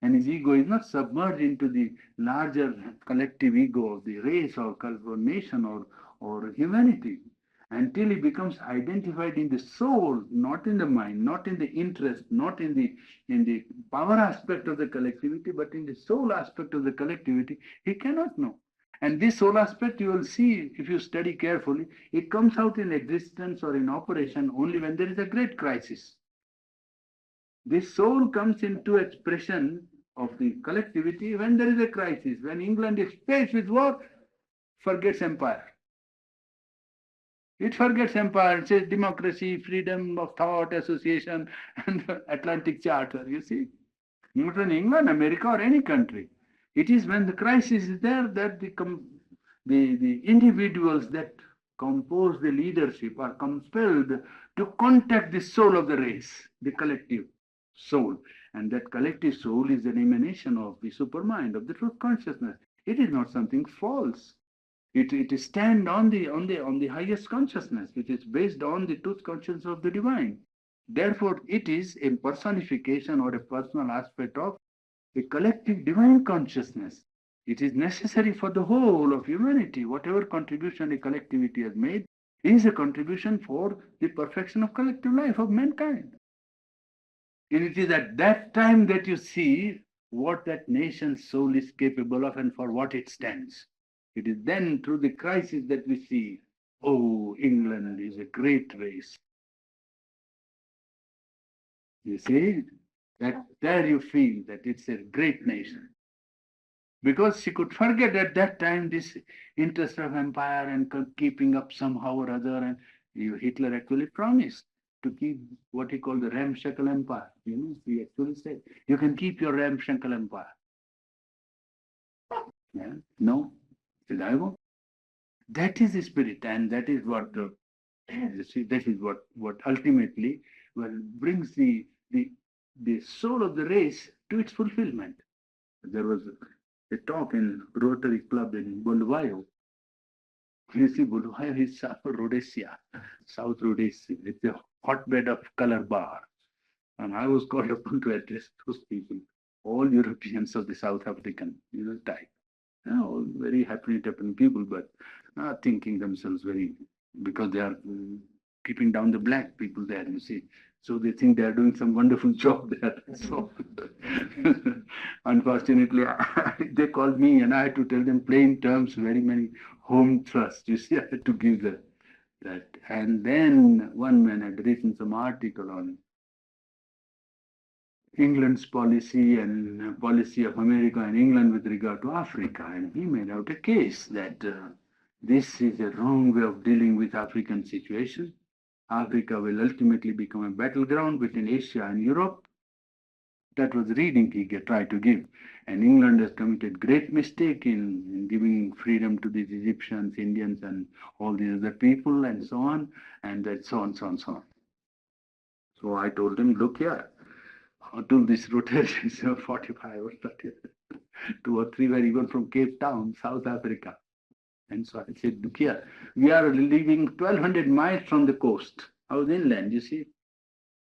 And his ego is not submerged into the larger collective ego of the race or nation or humanity until he becomes identified in the soul, not in the mind, not in the interest, not in the power aspect of the collectivity, but in the soul aspect of the collectivity. He cannot know. And this soul aspect, you will see if you study carefully, it comes out in existence or in operation only when there is a great crisis. This soul comes into expression of the collectivity when there is a crisis. When England is faced with war, forgets empire. It forgets empire. It says democracy, freedom of thought, association, and Atlantic Charter, you see. Not in England, America, or any country. It is when the crisis is there that the individuals that compose the leadership are compelled to contact the soul of the race, the collective soul. And that collective soul is an emanation of the supermind, of the truth consciousness. It is not something false. It stands on the highest consciousness, which is based on the truth consciousness of the divine. Therefore, it is a personification or a personal aspect of a collective divine consciousness. It is necessary for the whole of humanity. Whatever contribution a collectivity has made is a contribution for the perfection of collective life of mankind. And it is at that time that you see what that nation's soul is capable of and for what it stands. It is then through the crisis that we see, oh, England is a great race. You see, that there you feel that it's a great nation. Because she could forget at that time this interest of empire and keeping up somehow or other. And Hitler actually promised to keep what he called the ramshackle empire. He actually said, you can keep your ramshackle empire. Yeah, no, said I won't. That is the spirit, and that is what that is what ultimately brings the soul of the race to its fulfillment. There was a talk in Rotary Club in Bulawayo. You see, Bulawayo is South Rhodesia. It's a hotbed of color bar. And I was called upon to address those people, all Europeans of the South African type. All very happily tappen people, but thinking themselves very, because they are keeping down the black people there, you see. So they think they are doing some wonderful job there. So unfortunately, they called me and I had to tell them plain terms, very many home thrust. You see, I had to give that. And then one man had written some article on England's policy and policy of America and England with regard to Africa. And he made out a case that this is a wrong way of dealing with African situation. Africa will ultimately become a battleground between Asia and Europe. That was the reading he tried to give. And England has committed great mistake in giving freedom to these Egyptians, Indians, and all these other people, and so on, and that so on, so on, so on. So I told him, look here, until this rotation is 45 or 30, 2 or 3 were even from Cape Town, South Africa. And so I said, look here, we are living 1,200 miles from the coast. I was inland, you see.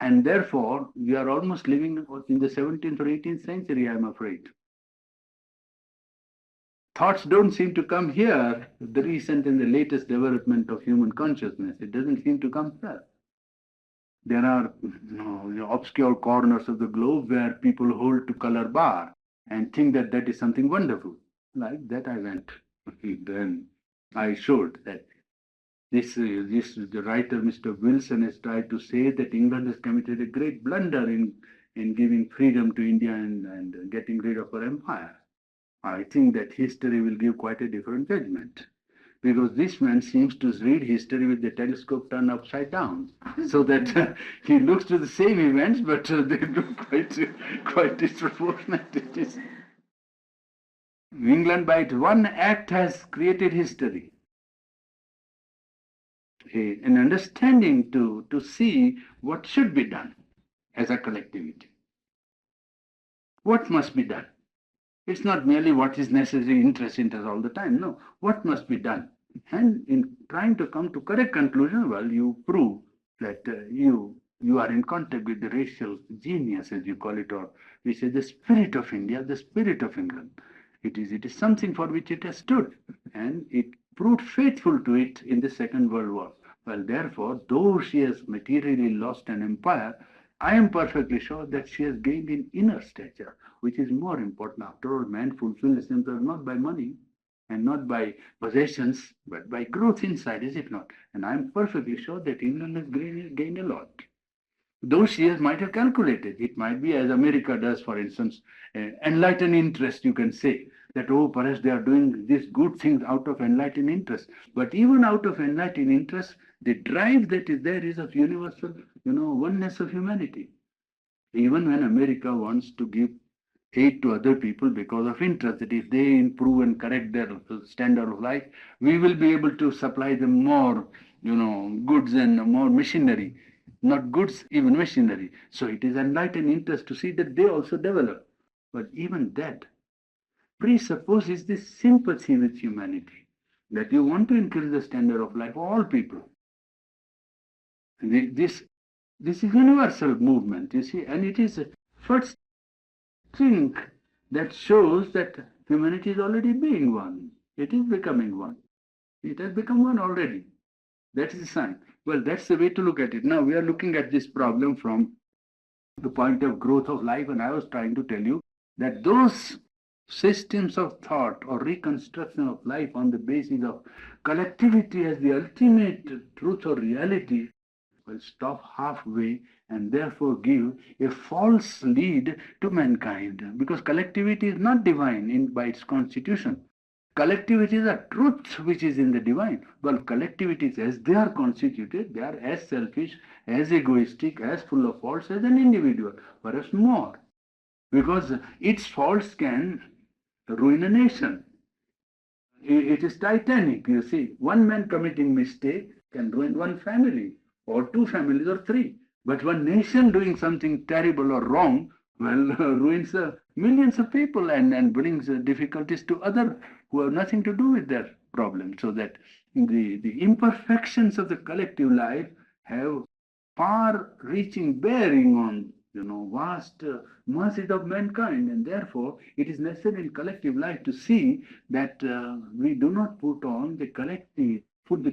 And therefore, we are almost living in the 17th or 18th century, I'm afraid. Thoughts don't seem to come here, the recent and the latest development of human consciousness. It doesn't seem to come here. There are obscure corners of the globe where people hold to color bar and think that that is something wonderful. Like that I went. Then I showed that the writer, Mr. Wilson, has tried to say that England has committed a great blunder in giving freedom to India and getting rid of her empire. I think that history will give quite a different judgment, because this man seems to read history with the telescope turned upside down, so that he looks to the same events, but they look quite disproportionate. England, by its one act, has created history. An understanding to see what should be done as a collectivity. What must be done? It's not merely what is necessary interest in us all the time. No, what must be done? And in trying to come to correct conclusion, well, you prove that you are in contact with the racial genius, as you call it, or we say the spirit of India, the spirit of England. It is something for which it has stood, and it proved faithful to it in the Second World War. Well, therefore, though she has materially lost an empire, I am perfectly sure that she has gained in inner stature, which is more important. After all, man fulfills himself not by money and not by possessions, but by growth inside, is it not? And I am perfectly sure that England has gained a lot. Those shares might have calculated. It might be as America does, for instance, enlightened interest, you can say, that, oh, perhaps they are doing these good things out of enlightened interest. But even out of enlightened interest, the drive that is there is of universal, oneness of humanity. Even when America wants to give aid to other people because of interest, that if they improve and correct their standard of life, we will be able to supply them more, goods and more machinery. Not goods, even machinery. So it is enlightened interest to see that they also develop. But even that presupposes this sympathy with humanity, that you want to increase the standard of life of all people. This is universal movement, you see, and it is first thing that shows that humanity is already being one. It is becoming one. It has become one already. That is the sign. Well, that's the way to look at it. Now we are looking at this problem from the point of growth of life, and I was trying to tell you that those systems of thought or reconstruction of life on the basis of collectivity as the ultimate truth or reality will stop halfway and therefore give a false lead to mankind, because collectivity is not divine by its constitution. Collectivity is a truth which is in the divine. Well, collectivities, as they are constituted, they are as selfish, as egoistic, as full of faults as an individual, perhaps more, because its faults can ruin a nation. It is titanic, you see. One man committing mistake can ruin one family, or two families, or three. But one nation doing something terrible or wrong, well, ruins millions of people and brings difficulties to others who have nothing to do with their problem. So that the imperfections of the collective life have far-reaching bearing on vast masses of mankind, and therefore it is necessary in collective life to see that we do not put the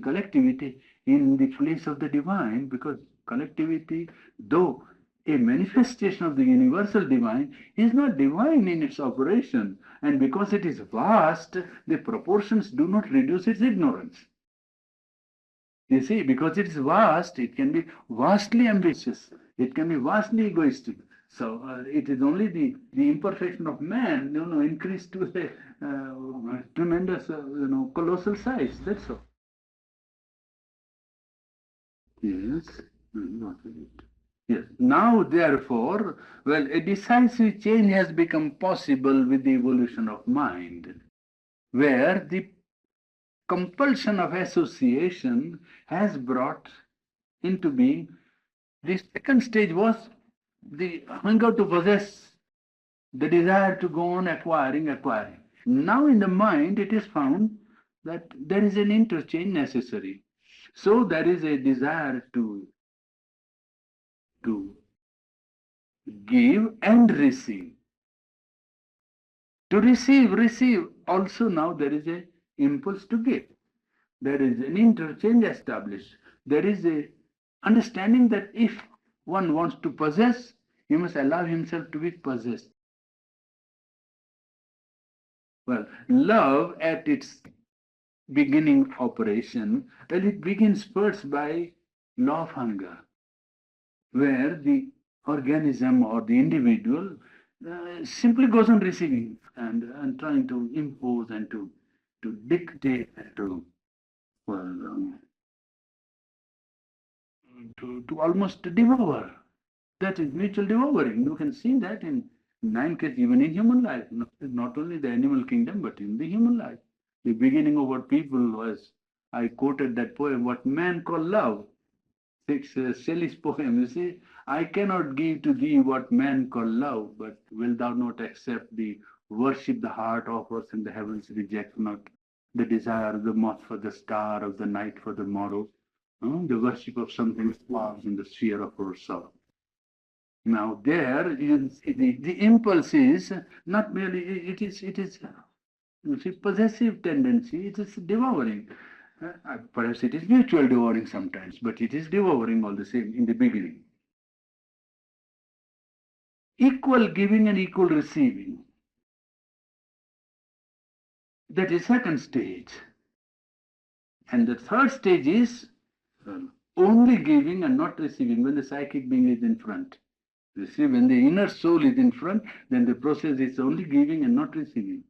collectivity in the place of the divine, because collectivity, though a manifestation of the universal divine is not divine in its operation, and because it is vast, the proportions do not reduce its ignorance. You see, because it is vast, it can be vastly ambitious, it can be vastly egoistic. So it is only the imperfection of man, increased to a tremendous, colossal size. That's all. Yes. Yes. Now, therefore, well, a decisive change has become possible with the evolution of mind, where the compulsion of association has brought into being. The second stage was the hunger to possess, the desire to go on acquiring. Now, in the mind, it is found that there is an interchange necessary. So, there is a desire to give and receive. To receive. Also, now there is a impulse to give. There is an interchange established. There is a understanding that if one wants to possess, he must allow himself to be possessed. Well, love at its beginning operation, well, it begins first by law of hunger, where the organism or the individual simply goes on receiving and trying to impose and to dictate and to, well, to almost devour. That is mutual devouring. You can see that in nine cases, even in human life, not only the animal kingdom, but in the human life. The beginning of what people was, I quoted that poem, what man call love. It's Shelley's poem. You see, I cannot give to thee what man call love, but wilt thou not accept the worship the heart offers and the heavens reject not, the desire of the moth for the star, of the night for the morrow, the worship of something far in the sphere of our soul. Now there you see the impulse is not merely it is you see possessive tendency, it is devouring. Perhaps it is mutual devouring sometimes, but it is devouring all the same in the beginning. Equal giving and equal receiving. That is second stage. And the third stage is only giving and not receiving when the psychic being is in front. You see, when the inner soul is in front, then the process is only giving and not receiving.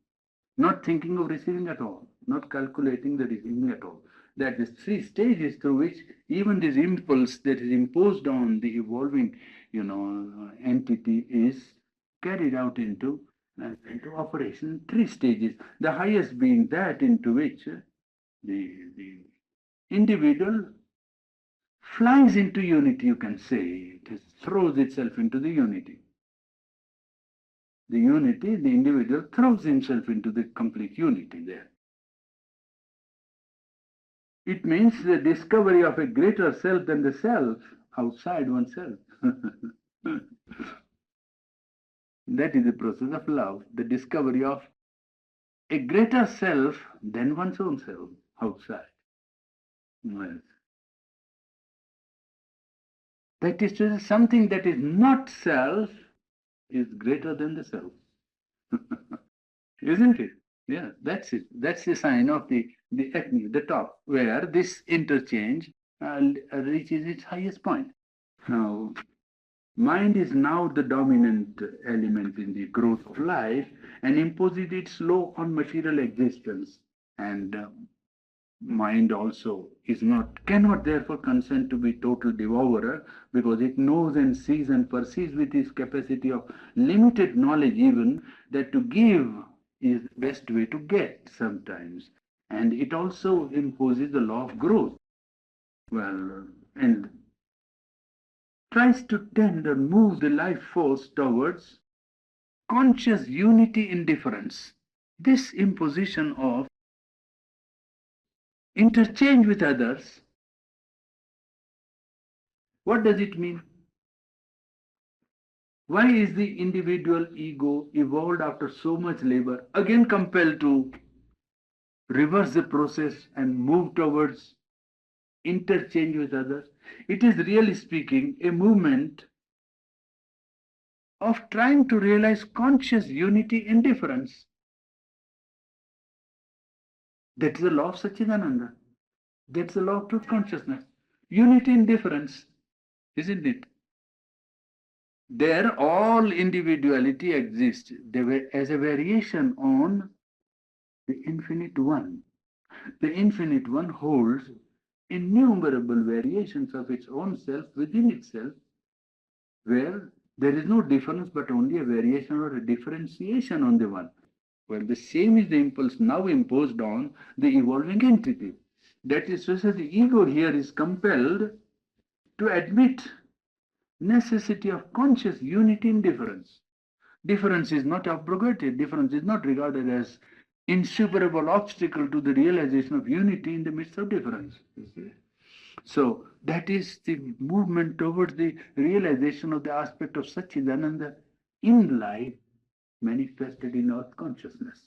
Not thinking of receiving at all, not calculating the receiving at all. That is three stages through which even this impulse that is imposed on the evolving, entity is carried out into operation. Three stages. The highest being that into which the individual flies into unity, you can say. It throws itself into the unity. The unity, the individual throws himself into the complete unity there. It means the discovery of a greater self than the self outside oneself. That is the process of love, the discovery of a greater self than one's own self outside. Yes. That is to say, something that is not self is greater than the self. Isn't it? Yeah, that's it. That's the sign of the acme, the top, where this interchange reaches its highest point. Now, mind is now the dominant element in the growth of life and imposes its law on material existence. And mind also cannot therefore consent to be total devourer, because it knows and sees and perceives with its capacity of limited knowledge even that to give is the best way to get sometimes. And it also imposes the law of growth. Well, and tries to tend and move the life force towards conscious unity in difference. This imposition of interchange with others, what does it mean? Why is the individual ego evolved after so much labor again compelled to reverse the process and move towards interchange with others? It is really speaking a movement of trying to realize conscious unity in difference. That is the law of Satchidananda. That's the law of truth consciousness. Unity in difference, isn't it? There, all individuality exists as a variation on the infinite one. The infinite one holds innumerable variations of its own self within itself, where there is no difference but only a variation or a differentiation on the one. Well, the same is the impulse now imposed on the evolving entity. That is to say, the ego here is compelled to admit necessity of conscious unity in difference. Difference is not abrogated. Difference is not regarded as insuperable obstacle to the realization of unity in the midst of difference. So that is the movement towards the realization of the aspect of Satchidananda in life manifested in earth consciousness.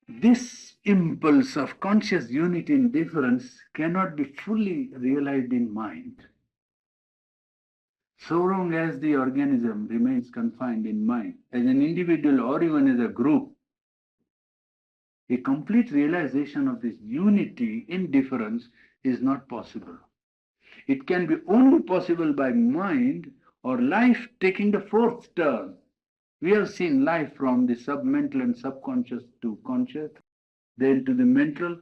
This impulse of conscious unity in difference cannot be fully realized in mind. So long as the organism remains confined in mind, as an individual or even as a group, a complete realization of this unity in difference is not possible. It can be only possible by mind or life taking the fourth turn. We have seen life from the submental and subconscious to conscious, then to the mental,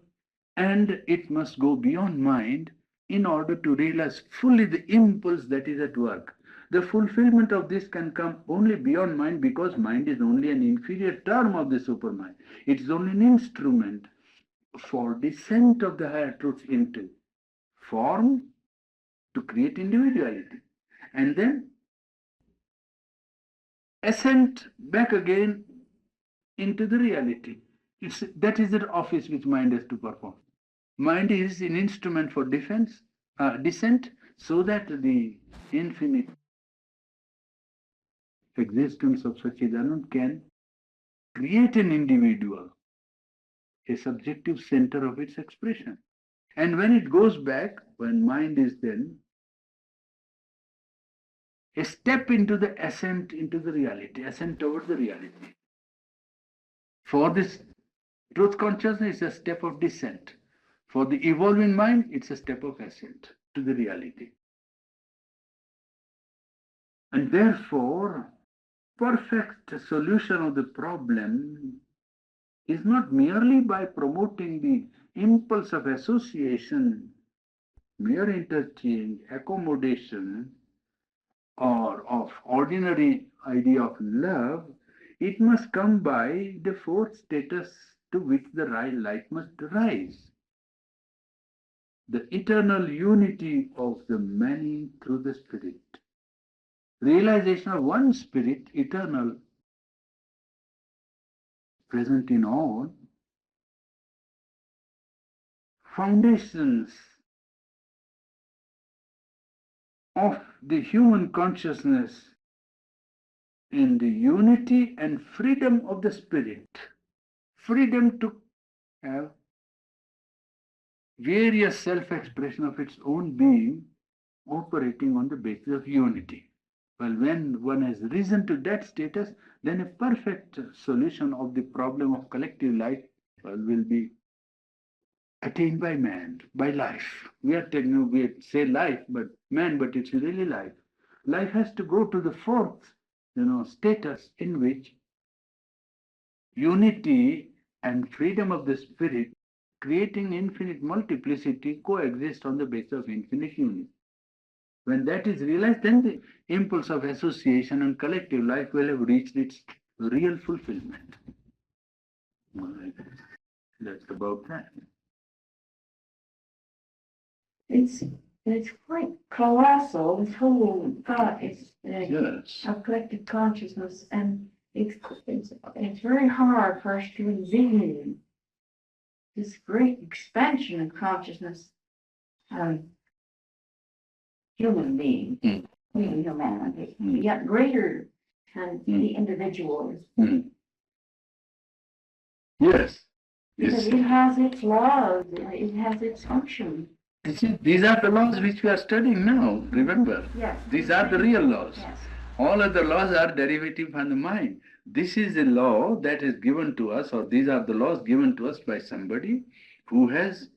and it must go beyond mind in order to realize fully the impulse that is at work. The fulfillment of this can come only beyond mind because mind is only an inferior term of the supermind. It is only an instrument for descent of the higher truths into form to create individuality. And then ascent back again into the reality. That is the office which mind has to perform. Mind is an instrument for descent, so that the infinite existence of Satchidananda can create an individual, a subjective center of its expression. And when it goes back, when mind is then a step into the ascent into the reality, ascent towards the reality. For this truth consciousness is a step of descent. For the evolving mind, it's a step of ascent to the reality. And therefore, perfect solution of the problem is not merely by promoting the impulse of association, mere interchange, accommodation, or of ordinary idea of love. It must come by the fourth status to which the light must rise. The eternal unity of the many through the Spirit. Realization of one Spirit, eternal, present in all. Foundations of the human consciousness in the unity and freedom of the Spirit. Freedom to have various self-expression of its own being operating on the basis of unity. Well, when one has risen to that status, then a perfect solution of the problem of collective life will be attained by man, by life. We say life, but man, but it's really life. Life has to go to the fourth, status in which unity and freedom of the spirit, creating infinite multiplicity, coexist on the basis of infinite unity. When that is realized, then the impulse of association and collective life will have reached its real fulfillment. That's about that. It's quite colossal. This whole thought is Yes. of collective consciousness, and it's very hard for us to envision this great expansion of consciousness of human beings, humanity, yet greater than the individuals. Yes. Because it has its laws, it has its function. These are the laws which we are studying now, remember? Yes. These are the real laws. Yes. All other laws are derivative from the mind. This is a law that is given to us, or these are the laws given to us by somebody who has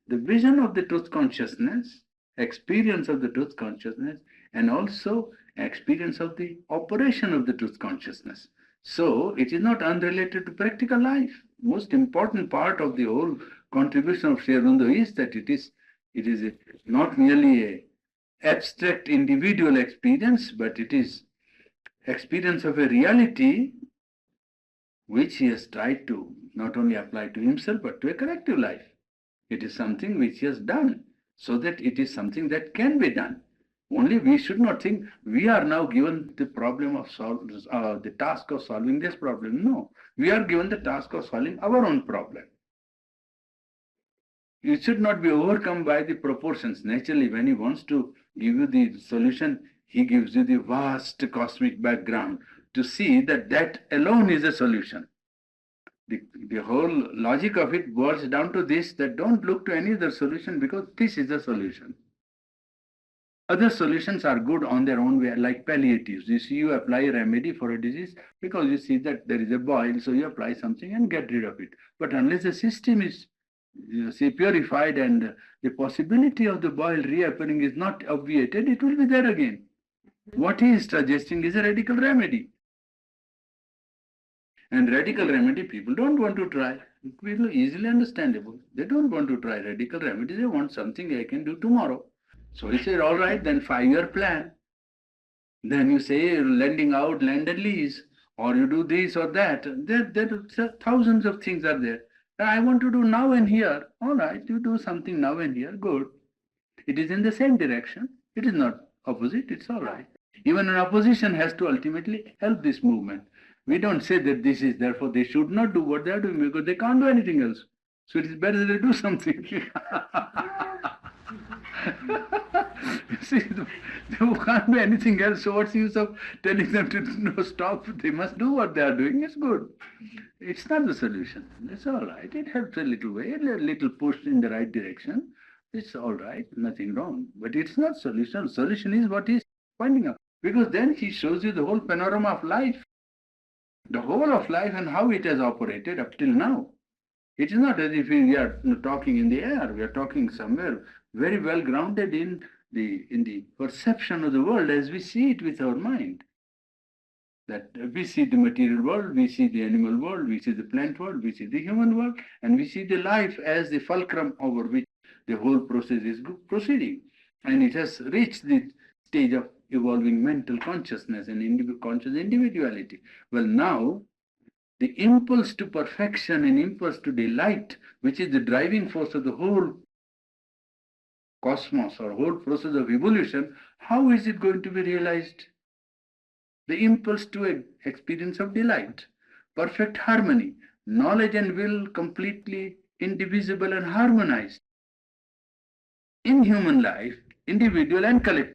the vision of the truth consciousness, experience of the truth consciousness, and also experience of the operation of the truth consciousness. So it is not unrelated to practical life. Most important part of the whole contribution of Sri Aurobindo is that it is not merely a abstract individual experience, but it is experience of a reality which he has tried to not only apply to himself but to a collective life. It is something which he has done so that it is something that can be done. Only we should not think we are now given the problem of the task of solving this problem. No, we are given the task of solving our own problem. You should not be overcome by the proportions. Naturally, when he wants to give you the solution, he gives you the vast cosmic background to see that that alone is a solution. The whole logic of it boils down to this, that don't look to any other solution because this is the solution. Other solutions are good on their own way, like palliatives. You see, you apply a remedy for a disease because you see that there is a boil, so you apply something and get rid of it. But unless the system is, you see, purified and the possibility of the boil reappearing is not obviated, it will be there again. What he is suggesting is a radical remedy. And radical remedy, people don't want to try. It will be easily understandable. They don't want to try radical remedy. They want something I can do tomorrow. So he said, all right, then 5-year plan. Then you say lending out land and lease, or you do this or that. There thousands of things are there. I want to do now and here. All right, you do something now and here. Good. It is in the same direction. It is not opposite. It's all right. Even an opposition has to ultimately help this movement. We don't say that this is therefore they should not do what they are doing because they can't do anything else. So it is better that they do something. See, they can't do anything else. So what's the use of telling them to no stop? They must do what they are doing. It's good. It's not the solution. It's all right. It helps a little way, a little push in the right direction. It's all right. Nothing wrong. But it's not solution. Solution is what he's finding out. Because then he shows you the whole panorama of life. The whole of life and how it has operated up till now. It is not as if we are talking in the air. We are talking somewhere very well grounded in the perception of the world as we see it with our mind. That we see the material world, we see the animal world, we see the plant world, we see the human world, and we see the life as the fulcrum over which the whole process is proceeding. And it has reached the stage of evolving mental consciousness and conscious individuality. Well, now the impulse to perfection and impulse to delight, which is the driving force of the whole cosmos or whole process of evolution, how is it going to be realized? The impulse to experience of delight, perfect harmony, knowledge and will completely indivisible and harmonized in human life, individual and collective.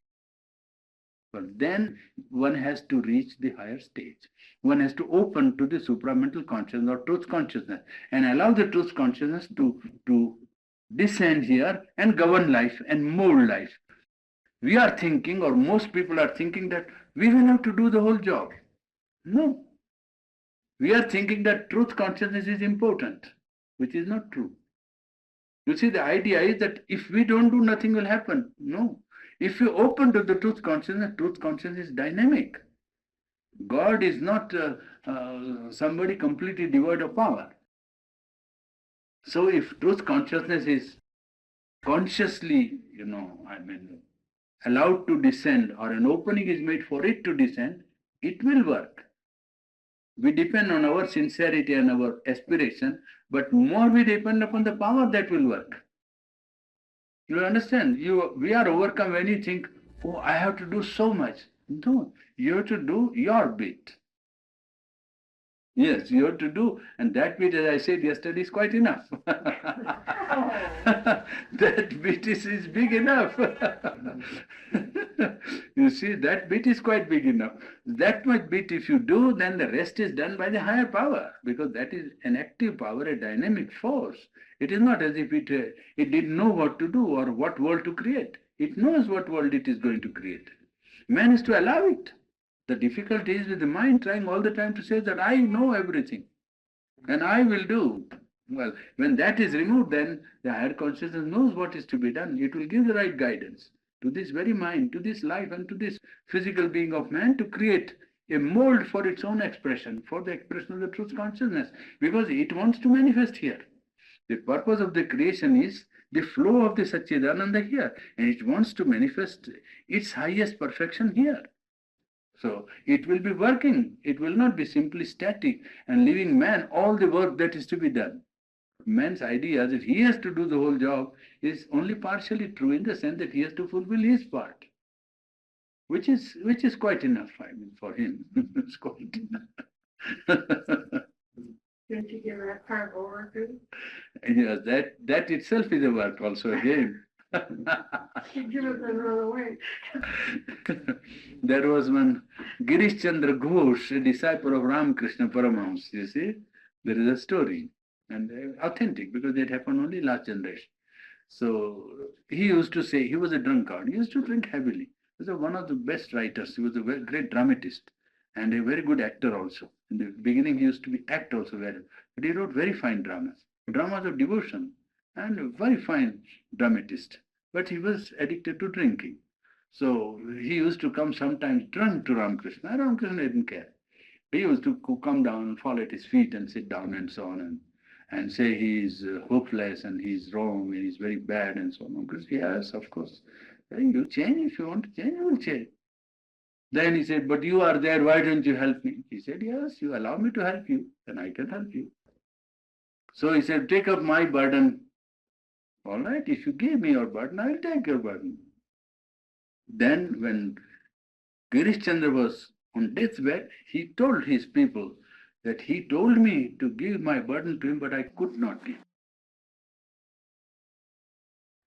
But then one has to reach the higher stage. One has to open to the supramental consciousness or truth consciousness and allow the truth consciousness to descend here and govern life and mold life. We are thinking, or most people are thinking, that we will have to do the whole job. No. We are thinking that truth consciousness is important, which is not true. You see, the idea is that if we don't do, nothing will happen. No. If you open to the truth consciousness is dynamic. God is not somebody completely devoid of power. So if truth consciousness is consciously, allowed to descend, or an opening is made for it to descend, it will work. We depend on our sincerity and our aspiration, but more we depend upon the power that will work. You understand? We are overcome when you think, oh, I have to do so much. No, you have to do your bit. Yes, you have to do, and that bit, as I said yesterday, is quite enough. That bit is big enough. You see, that bit is quite big enough. That much bit, if you do, then the rest is done by the higher power, because that is an active power, a dynamic force. It is not as if it didn't know what to do or what world to create. It knows what world it is going to create. Man is to allow it. The difficulty is with the mind trying all the time to say that I know everything and I will do. Well, when that is removed, then the higher consciousness knows what is to be done. It will give the right guidance to this very mind, to this life, and to this physical being of man to create a mold for its own expression, for the expression of the truth consciousness, because it wants to manifest here. The purpose of the creation is the flow of the Satchidananda here, and it wants to manifest its highest perfection here. So it will be working. It will not be simply static and leaving man all the work that is to be done. Man's idea that he has to do the whole job is only partially true in the sense that he has to fulfill his part, which is quite enough. I mean, for him, it's quite enough. Didn't you give her a part over too? Yes, that itself is a work also again. She give it another way. There was one Girish Chandra Ghosh, a disciple of Ramakrishna Paramahamsa. You see, there is a story, and authentic because it happened only last generation. So he used to say he was a drunkard. He used to drink heavily. He was one of the best writers. He was a very great dramatist and a very good actor also. In the beginning, he used to be act also very, but he wrote very fine dramas of devotion, and a very fine dramatist. But he was addicted to drinking. So he used to come sometimes drunk to Ramakrishna. Ramakrishna didn't care. He used to come down and fall at his feet and sit down and so on and say he is hopeless and he's wrong and he's very bad and so on. Because yes, of course, you change if you want to change, you will change. Then he said, but you are there, why don't you help me? He said, yes, you allow me to help you, then I can help you. So he said, take up my burden. All right, if you give me your burden, I will take your burden. Then when Girish Chandra was on deathbed, he told his people that he told me to give my burden to him, but I could not give.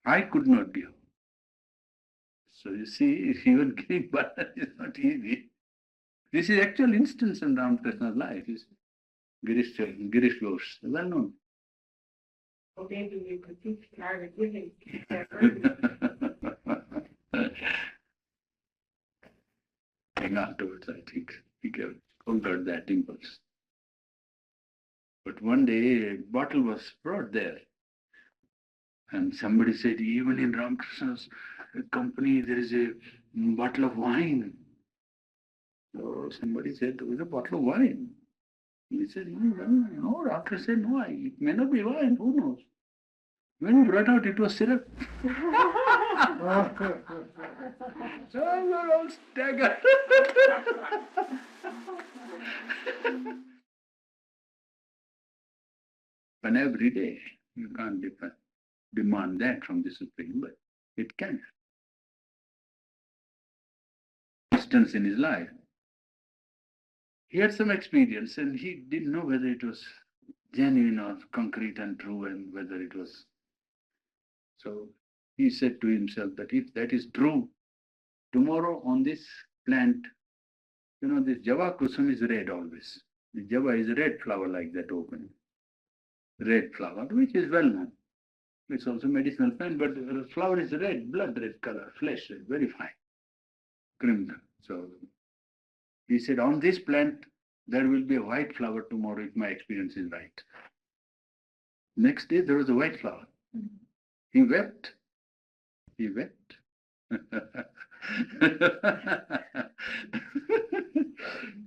I could not give. So you see, even giving burden is not easy. This is actual instance in Ramakrishna's life. Girish Ghosh, well known. Well, maybe you could teach her to giving. And afterwards, I think he conquered that impulse. But one day a bottle was brought there, and somebody said, even in Ramakrishna's company, there is a bottle of wine. So somebody said, there is a bottle of wine. He said, no, Ramakrishna said, no, it may not be wine, who knows? When we brought out, it was syrup. So we were all staggered. But every day, you can't demand that from the Supreme, but it can. Instance in his life, he had some experience and he didn't know whether it was genuine or concrete and true and whether it was. So he said to himself that if that is true, tomorrow on this plant, this Java kusum is red always. The Java is a red flower like that open. Red flower, which is well known. It's also medicinal plant, but the flower is red, blood red color, flesh red, very fine. Crimson. So he said, on this plant, there will be a white flower tomorrow if my experience is right. Next day, there was a white flower. He wept. He wept.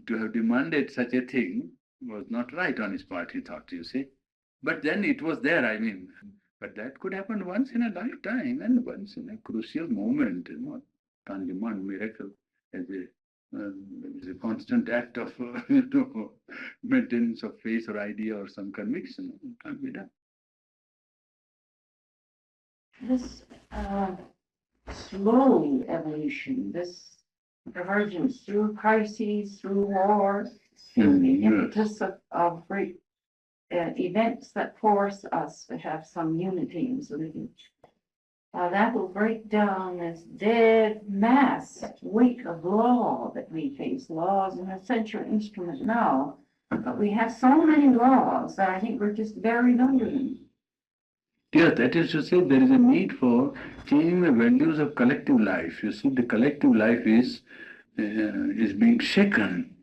To have demanded such a thing was not right on his part, he thought, you see. But then it was there, I mean. But that could happen once in a lifetime and once in a crucial moment. Can't demand miracle as a constant act of maintenance of faith or idea or some conviction. It can't be done. This slow evolution, this divergence through crises, through wars, through the impetus of great events that force us to have some unity in living. That will break down this dead mass weight of law that we face. Law is an essential instrument now, but we have so many laws that I think we're just buried under them. Yes, that is to say, there is a need for changing the values of collective life. You see, the collective life is being shaken.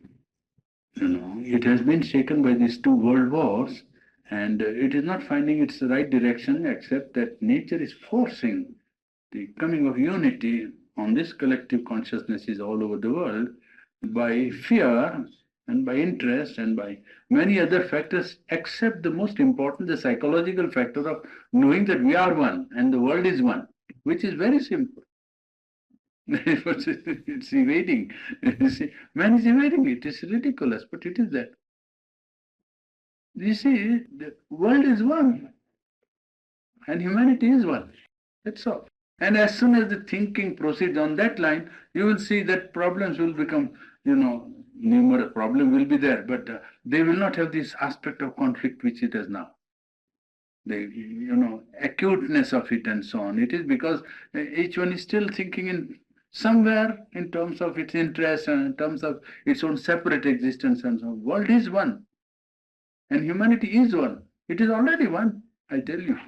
You know, it has been shaken by these two world wars, and it is not finding its right direction, except that nature is forcing the coming of unity on this collective consciousnesses all over the world by fear and by interest and by many other factors, except the most important, the psychological factor of knowing that we are one and the world is one, which is very simple. It's evading. Man is evading it. It's ridiculous, but it is that. You see, the world is one and humanity is one. That's all. And as soon as the thinking proceeds on that line, you will see that problems will become, numerous problems will be there, but they will not have this aspect of conflict which it has now. The, acuteness of it and so on. It is because each one is still thinking in somewhere in terms of its interest and in terms of its own separate existence and so on. World is one. And humanity is one. It is already one, I tell you.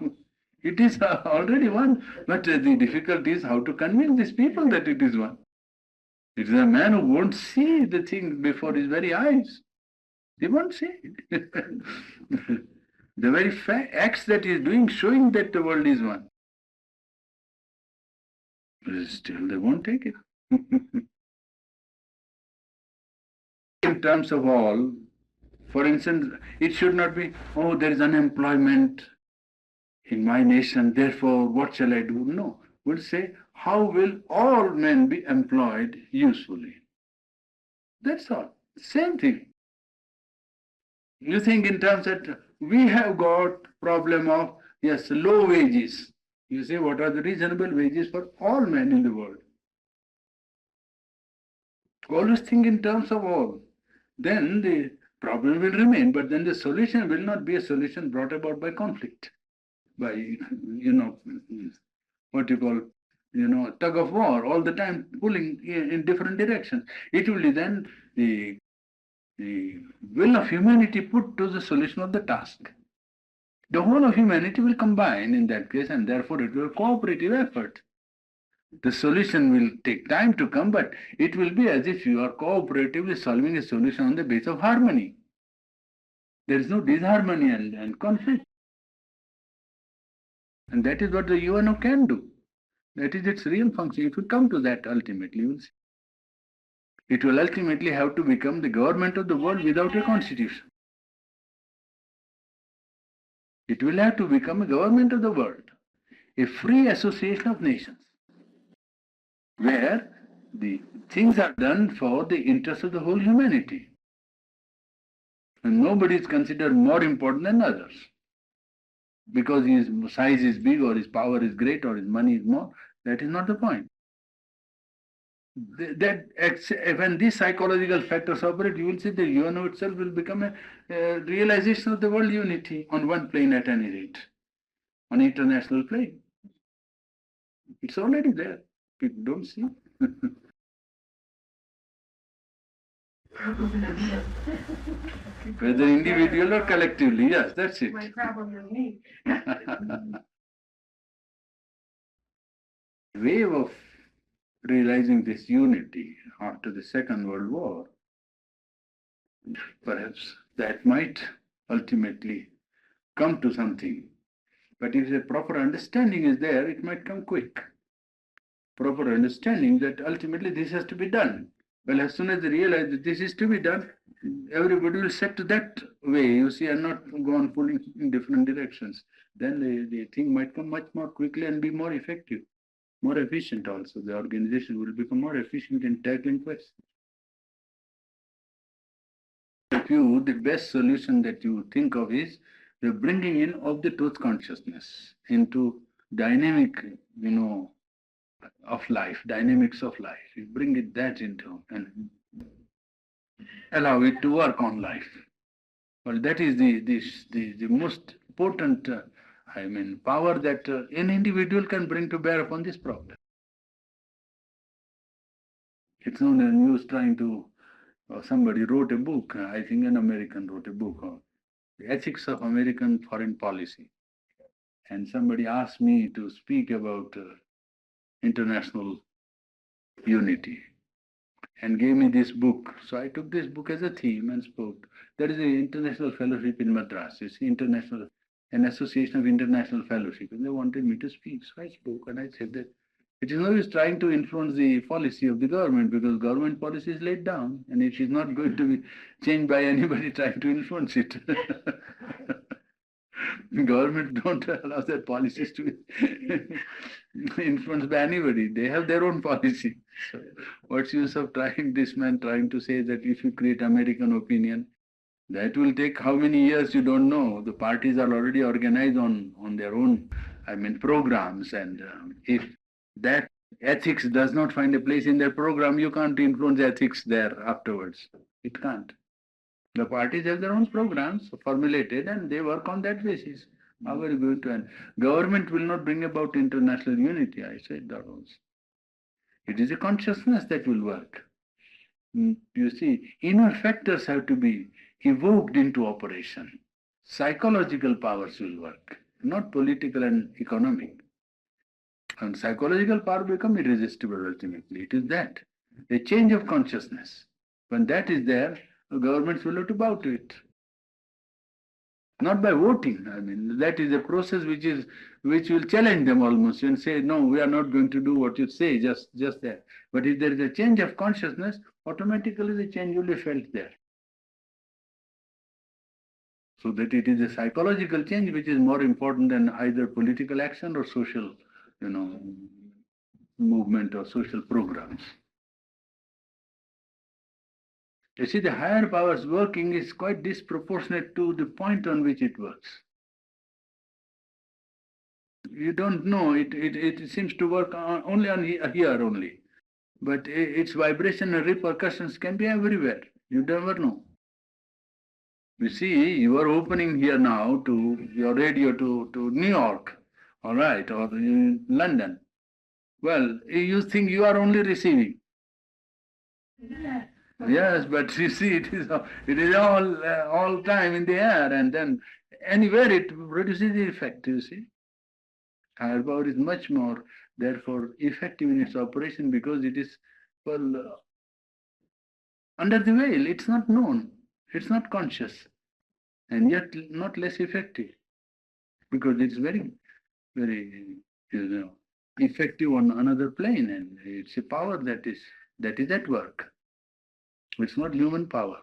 It is already one. But the difficulty is how to convince these people that it is one. It is a man who won't see the thing before his very eyes. He won't see it. The very acts that he is doing showing that the world is one. But still they won't take it. In terms of all, for instance, it should not be, oh, there is unemployment in my nation, therefore what shall I do? No. We'll say, how will all men be employed usefully? That's all. Same thing. You think in terms that we have got problem of, yes, low wages. You say, what are the reasonable wages for all men in the world? Always think in terms of all. Then the problem will remain, but then the solution will not be a solution brought about by conflict, by, what you call, tug of war, all the time pulling in different directions. It will be then the will of humanity put to the solution of the task. The whole of humanity will combine in that case, and therefore it will be a cooperative effort. The solution will take time to come, but it will be as if you are cooperatively solving a solution on the base of harmony. There is no disharmony and conflict. And that is what the UNO can do. That is its real function. It will come to that ultimately, you will see. It will ultimately have to become the government of the world without a constitution. It will have to become a government of the world, a free association of nations, where the things are done for the interest of the whole humanity. And nobody is considered more important than others because his size is big or his power is great or his money is more. That is not the point. When these psychological factors operate, you will see the UNO itself will become a realization of the world unity on one plane at any rate, on international plane. It's already there. People don't see. Whether individual or collectively, yes, that's it. My problem with me. Wave of realizing this unity after the Second World War, perhaps that might ultimately come to something. But if a proper understanding is there, it might come quick. Proper understanding that ultimately this has to be done. Well, as soon as they realize that this is to be done, everybody will set to that way, you see, and not go on pulling in different directions. Then the thing might come much more quickly and be more effective, more efficient also. The organization will become more efficient in tackling questions. If you, the best solution that you think of is the bringing in of the truth consciousness into dynamic, of life, dynamics of life. You bring that into, and allow it to work on life. Well, that is the most potent, power that an individual can bring to bear upon this problem. It's no use trying to, somebody wrote a book, I think an American wrote a book, The Ethics of American Foreign Policy. And somebody asked me to speak about international unity and gave me this book. So I took this book as a theme and spoke. There is an international fellowship in Madras. It's an association of international fellowship, and they wanted me to speak. So I spoke, and I said that it is no use trying to influence the policy of the government, because government policy is laid down, and it is not going to be changed by anybody trying to influence it. Government don't allow their policies to be influenced by anybody. They have their own policy. So what's use of this man trying to say that if you create American opinion, that will take how many years you don't know. The parties are already organized on their own, programs, and if that ethics does not find a place in their program, you can't influence ethics there afterwards. It can't. The parties have their own programs formulated, and they work on that basis. How are you going to end? Government will not bring about international unity, I said that also. It is a consciousness that will work. You see, inner factors have to be evoked into operation. Psychological powers will work, not political and economic. And psychological power become irresistible ultimately. It is that. A change of consciousness. When that is there, governments will have to bow to it. Not by voting. That is a process which will challenge them almost and say, no, we are not going to do what you say, just that. But if there is a change of consciousness, automatically the change will be felt there. So that it is a psychological change which is more important than either political action or social, movement or social programs. You see, the higher powers working is quite disproportionate to the point on which it works. You don't know, it seems to work only on here only. But its vibration and repercussions can be everywhere. You never know. You see, you are opening here now to your radio to New York, all right, or in London. Well, you think you are only receiving. Yes, but you see, it is all time in the air, and then anywhere it produces the effect. You see, higher power is much more, therefore, effective in its operation because it is under the veil. It's not known. It's not conscious, and yet not less effective because it's very, very, effective on another plane, and it's a power that is at work. It's not human power.